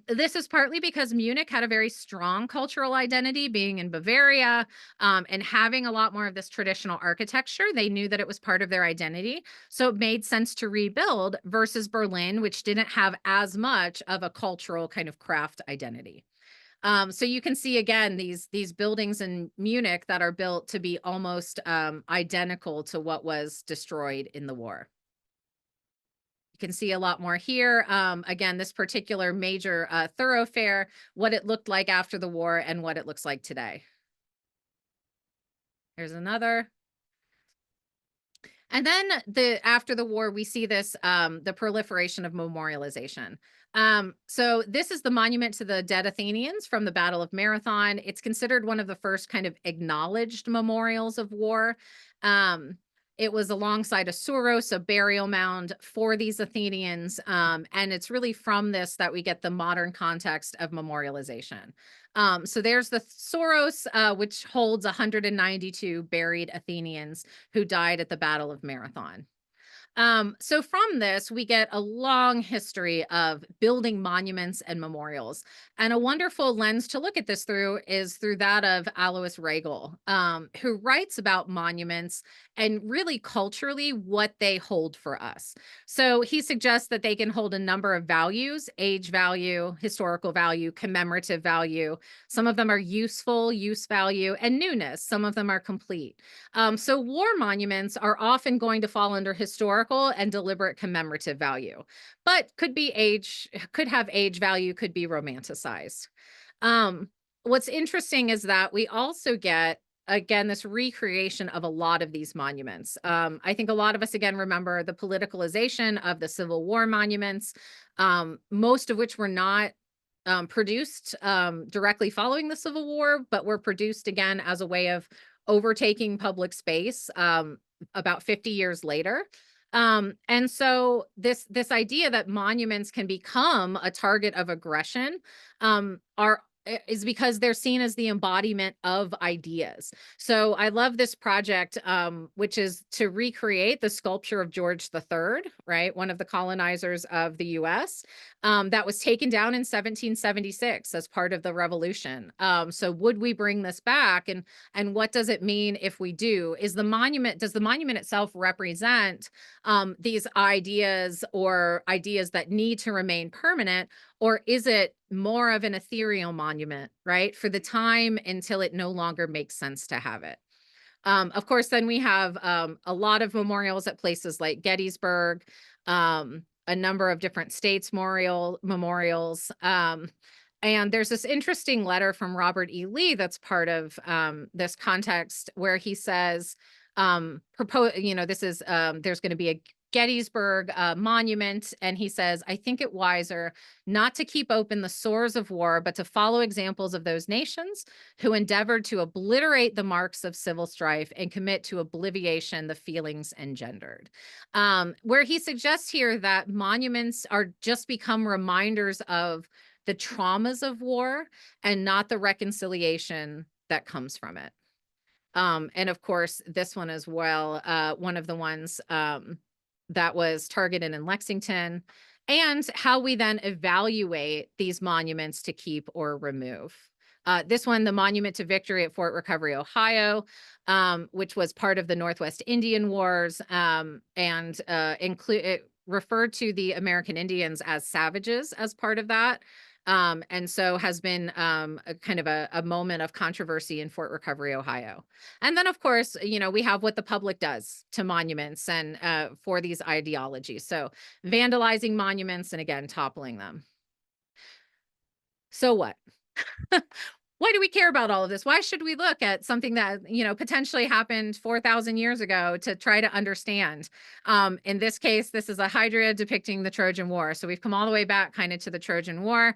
This is partly because Munich had a very strong cultural identity, being in Bavaria, and having a lot more of this traditional architecture. They knew that it was part of their identity. So it made sense to rebuild versus Berlin, which didn't have as much of a cultural kind of craft identity. So you can see again these buildings in Munich that are built to be almost identical to what was destroyed in the war. You can see a lot more here. Again, this particular major thoroughfare, what it looked like after the war and what it looks like today. Here's another. And then after the war, we see this, the proliferation of memorialization. So this is the monument to the dead Athenians from the Battle of Marathon. It's considered one of the first kind of acknowledged memorials of war. It was alongside a Souros, a burial mound for these Athenians. And it's really from this that we get the modern context of memorialization. So there's the Souros, which holds 192 buried Athenians who died at the Battle of Marathon. So from this, we get a long history of building monuments and memorials. And a wonderful lens to look at this through is through that of Alois Regal, who writes about monuments and really culturally what they hold for us. So he suggests that they can hold a number of values: age value, historical value, commemorative value. Some of them are useful, use value, and newness. Some of them are complete. So war monuments are often going to fall under historical historical and deliberate commemorative value, but could have age value, could be romanticized. What's interesting is that we also get, again, this recreation of a lot of these monuments. I think a lot of us, again, remember the politicalization of the Civil War monuments, most of which were not produced directly following the Civil War, but were produced again as a way of overtaking public space about 50 years later. And so this idea that monuments can become a target of aggression is because they're seen as the embodiment of ideas. So I love this project, which is to recreate the sculpture of George III, right? One of the colonizers of the US, that was taken down in 1776 as part of the revolution. So would we bring this back? And what does it mean if we do? Does the monument itself represent these ideas or ideas that need to remain permanent? Or is it more of an ethereal monument, right? For the time until it no longer makes sense to have it. Of course, then we have a lot of memorials at places like Gettysburg, a number of different states memorials. And there's this interesting letter from Robert E. Lee that's part of this context where he says, this is, there's going to be a Gettysburg monument. And he says, I think it wiser not to keep open the sores of war, but to follow examples of those nations who endeavored to obliterate the marks of civil strife and commit to obliviation the feelings engendered. Where he suggests here that monuments are just become reminders of the traumas of war and not the reconciliation that comes from it. And of course, this one as well, one of the ones that was targeted in Lexington, and how we then evaluate these monuments to keep or remove. This one, the Monument to Victory at Fort Recovery, Ohio, which was part of the Northwest Indian Wars, and it referred to the American Indians as savages as part of that. And so has been a kind of a moment of controversy in Fort Recovery, Ohio. And then, of course, we have what the public does to monuments and for these ideologies. So vandalizing monuments and, again, toppling them. So what? Why do we care about all of this? Why should we look at something that, potentially happened 4,000 years ago to try to understand? In this case, this is a hydra depicting the Trojan War. So we've come all the way back kind of to the Trojan War.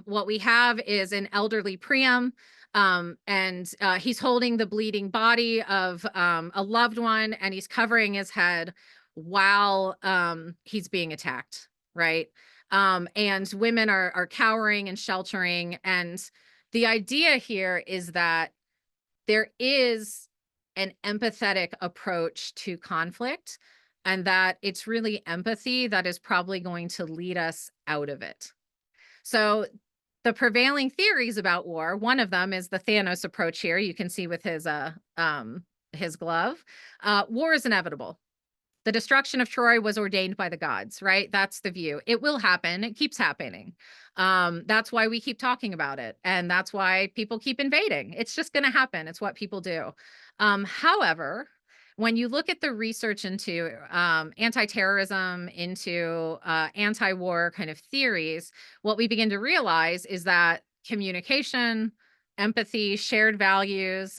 What we have is an elderly Priam, and he's holding the bleeding body of a loved one, and he's covering his head while he's being attacked, right? And women are cowering and sheltering. And the idea here is that there is an empathetic approach to conflict, and that it's really empathy that is probably going to lead us out of it. So the prevailing theories about war, one of them is the Thanos approach here. You can see with his glove. War is inevitable. The destruction of Troy was ordained by the gods, right? That's the view. It will happen. It keeps happening. That's why we keep talking about it. And that's why people keep invading. It's just going to happen. It's what people do. However, when you look at the research into anti-terrorism, into anti-war kind of theories, what we begin to realize is that communication, empathy, shared values,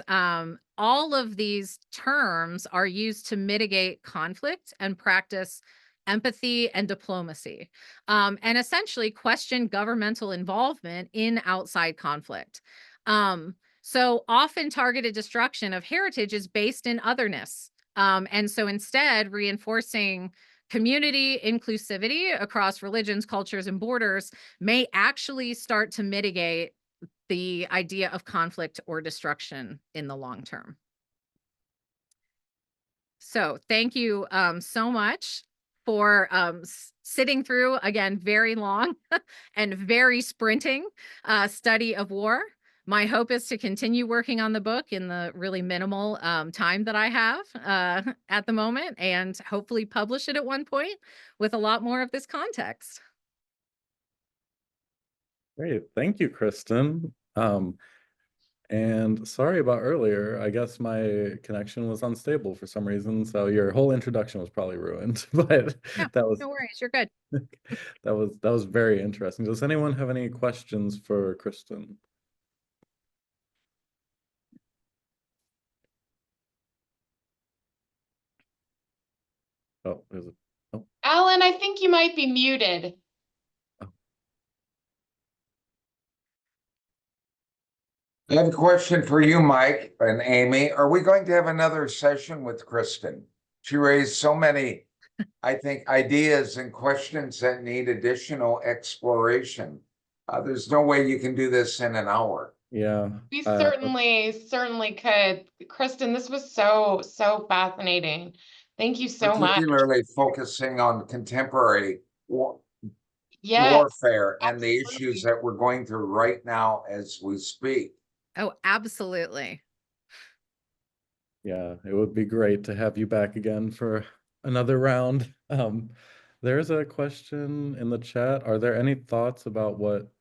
all of these terms are used to mitigate conflict and practice empathy and diplomacy, and essentially question governmental involvement in outside conflict. So often targeted destruction of heritage is based in otherness. And so instead, reinforcing community inclusivity across religions, cultures, and borders may actually start to mitigate the idea of conflict or destruction in the long term. So thank you so much for sitting through, again, very long and very sprinting study of war. My hope is to continue working on the book in the really minimal time that I have at the moment, and hopefully publish it at one point with a lot more of this context. Great. Thank you, Kristin. And sorry about earlier. I guess my connection was unstable for some reason, so your whole introduction was probably ruined. But No, that was no worries. You're good. that was very interesting. Does anyone have any questions for Kristin? Oh, there's a oh, Alan, I think you might be muted. oh. I have a question for you, Mike and Amy. Are we going to have another session with Kristin? She raised so many, I think, ideas and questions that need additional exploration. There's no way you can do this in an hour. Yeah. We certainly could. Kristin, this was so fascinating. Thank you so much. Particularly focusing on contemporary Yes, warfare and the absolutely. issues that we're going through right now as we speak. Oh, absolutely. Yeah, it would be great to have you back again for another round. There's a question in the chat. Are there any thoughts about what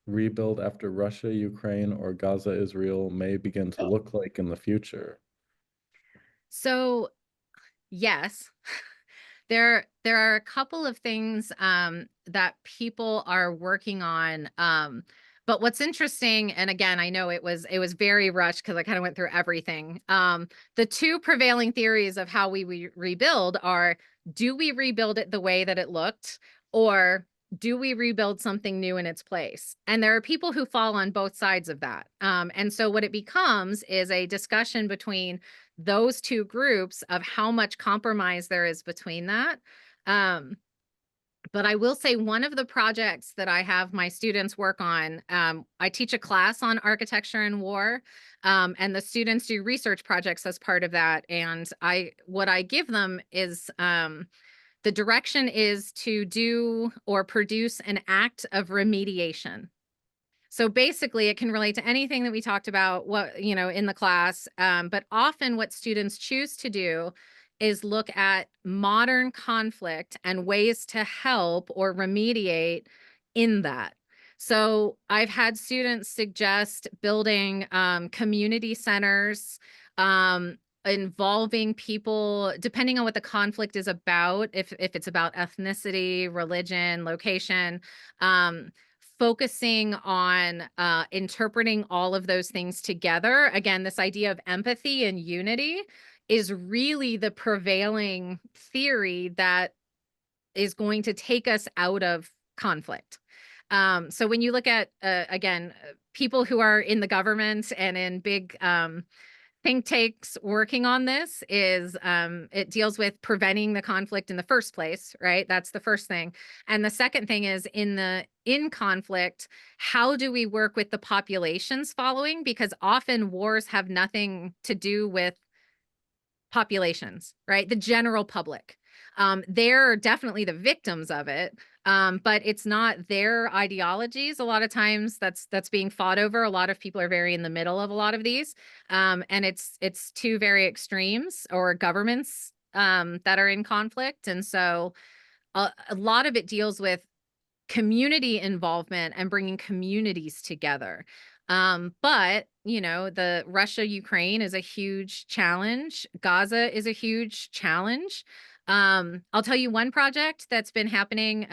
rebuild after Russia, Ukraine, or Gaza, Israel may begin to look like in the future? So, yes. There are a couple of things that people are working on. But what's interesting, and again, I know it was very rushed because I kind of went through everything. The two prevailing theories of how we rebuild are: do we rebuild it the way that it looked, or do we rebuild something new in its place? And there are people who fall on both sides of that. And so what it becomes is a discussion between those two groups of how much compromise there is between that. But I will say one of the projects that I have my students work on, I teach a class on architecture and war, and the students do research projects as part of that. And what I give them is the direction is to do or produce an act of remediation. So basically, it can relate to anything that we talked about, in the class. But often what students choose to do is look at modern conflict and ways to help or remediate in that. So I've had students suggest building community centers, involving people, depending on what the conflict is about, if it's about ethnicity, religion, location, focusing on interpreting all of those things together. Again, this idea of empathy and unity is really the prevailing theory that is going to take us out of conflict. So when you look at, again, people who are in the government and in big think tanks working on this, is it deals with preventing the conflict in the first place, right? That's the first thing. And the second thing is in conflict, how do we work with the populations following? Because often wars have nothing to do with populations, right? The general public. They're definitely the victims of it, but it's not their ideologies. A lot of times that's being fought over. A lot of people are very in the middle of a lot of these, and it's two very extremes or governments that are in conflict, and so a lot of it deals with community involvement and bringing communities together. But the Russia-Ukraine is a huge challenge. Gaza is a huge challenge. I'll tell you one project that's been happening.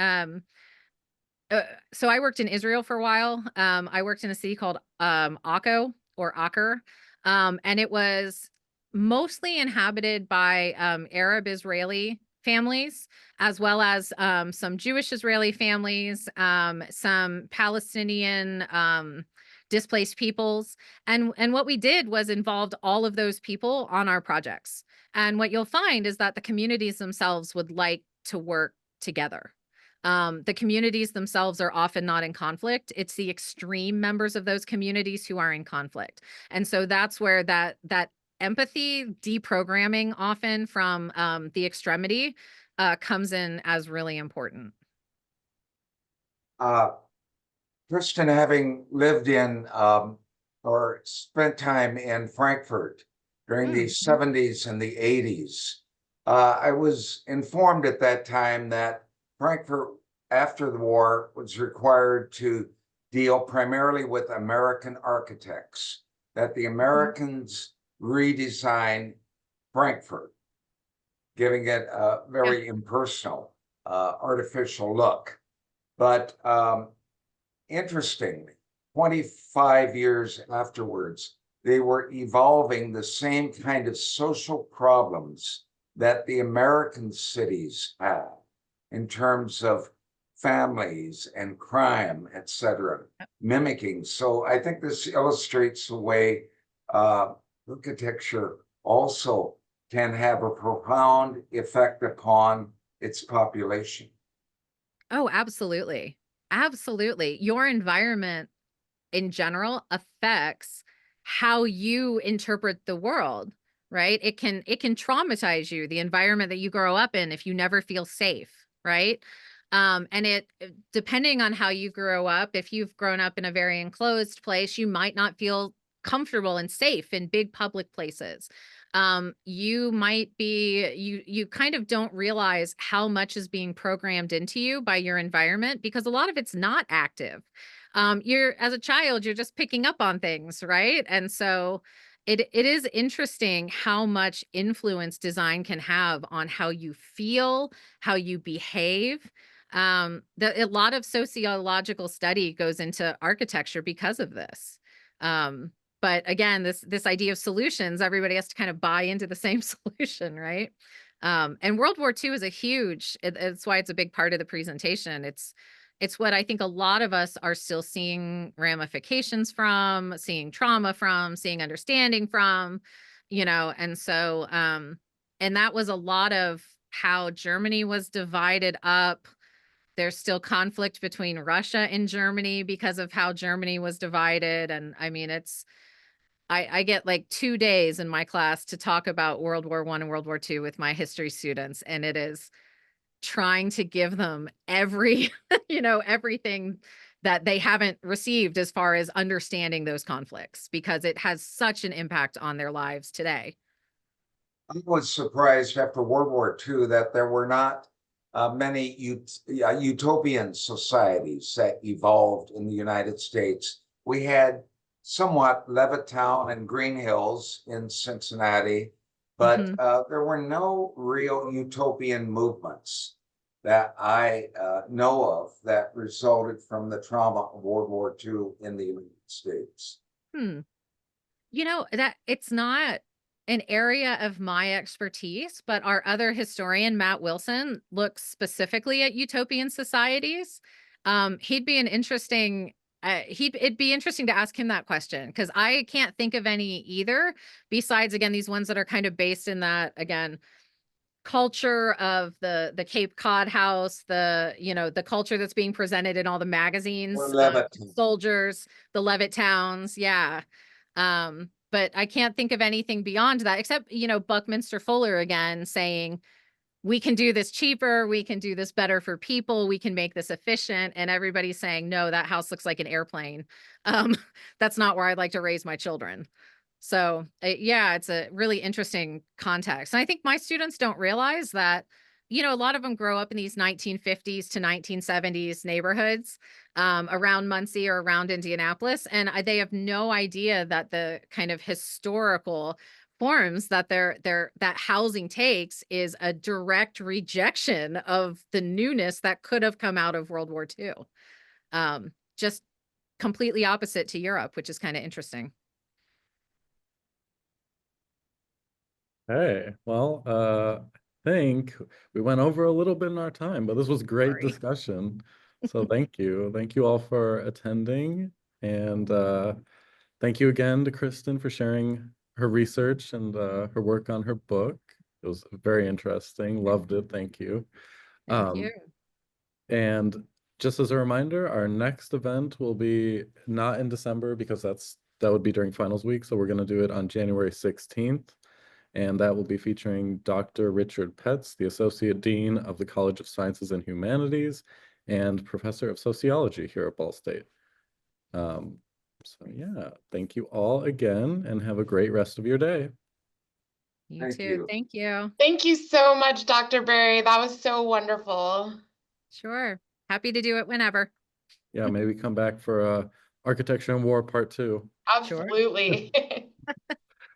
So I worked in Israel for a while. I worked in a city called Akko or Aker, and it was mostly inhabited by Arab Israeli families, as well as some Jewish Israeli families, some Palestinian displaced peoples. And what we did was involved all of those people on our projects. And what you'll find is that the communities themselves would like to work together. The communities themselves are often not in conflict. It's the extreme members of those communities who are in conflict. And so that's where that empathy deprogramming often from the extremity comes in as really important. Kristin, having lived in or spent time in Frankfurt during the 70s and the 80s, I was informed at that time that Frankfurt, after the war, was required to deal primarily with American architects, that the Americans redesigned Frankfurt, giving it a very impersonal, artificial look. But interestingly, 25 years afterwards, they were evolving the same kind of social problems that the American cities had in terms of families and crime, etc., mimicking. So I think this illustrates the way architecture also can have a profound effect upon its population. Oh, absolutely. Absolutely. Your environment in general affects how you interpret the world, right? It can traumatize you, the environment that you grow up in, if you never feel safe, right? And depending on how you grow up, if you've grown up in a very enclosed place, you might not feel comfortable and safe in big public places. You might be, you kind of don't realize how much is being programmed into you by your environment, because a lot of it's not active. You're, as a child, you're just picking up on things, right? And so it is interesting how much influence design can have on how you feel, how you behave. A lot of sociological study goes into architecture because of this. But again, this idea of solutions, everybody has to kind of buy into the same solution, right? And World War II is it's why it's a big part of the presentation. It's what I think a lot of us are still seeing ramifications from, seeing trauma from, seeing understanding from, and so, and that was a lot of how Germany was divided up. There's still conflict between Russia and Germany because of how Germany was divided. And I mean, I get like 2 days in my class to talk about World War I and World War II with my history students. And it is trying to give them everything that they haven't received as far as understanding those conflicts, because it has such an impact on their lives today. I was surprised after World War II that there were not many utopian societies that evolved in the United States. We had somewhat Levittown and Green Hills in Cincinnati, but there were no real utopian movements that I know of that resulted from the trauma of World War II in the United States. That it's not an area of my expertise, but our other historian, Matt Wilson, looks specifically at utopian societies. It'd be interesting to ask him that question, because I can't think of any either, besides, again, these ones that are kind of based in that, again, culture of the Cape Cod house, the culture that's being presented in all the magazines, soldiers, the Levitt towns. Yeah. But I can't think of anything beyond that, except, Buckminster Fuller again saying, we can do this cheaper, we can do this better for people, we can make this efficient. And everybody's saying, no, that house looks like an airplane. That's not where I'd like to raise my children. So yeah, it's a really interesting context. And I think my students don't realize that, a lot of them grow up in these 1950s to 1970s neighborhoods around Muncie or around Indianapolis. And they have no idea that the kind of historical forms that that housing takes is a direct rejection of the newness that could have come out of World War II. Just completely opposite to Europe, which is kind of interesting. Hey, well, I think we went over a little bit in our time, but this was great Sorry. discussion. So thank you. Thank you all for attending. And thank you again to Kristin for sharing her research and her work on her book. It was very interesting. Loved it. Thank you. Thank you. And just as a reminder, our next event will be not in December, because that would be during finals week. So we're going to do it on January 16th. And that will be featuring Dr. Richard Petz, the Associate Dean of the College of Sciences and Humanities and Professor of Sociology here at Ball State. So yeah, thank you all again, and have a great rest of your day. You too. Thank you. Thank you so much, Dr. Barry. That was so wonderful. Sure. Happy to do it whenever. Yeah, maybe come back for Architecture and War Part 2. Absolutely.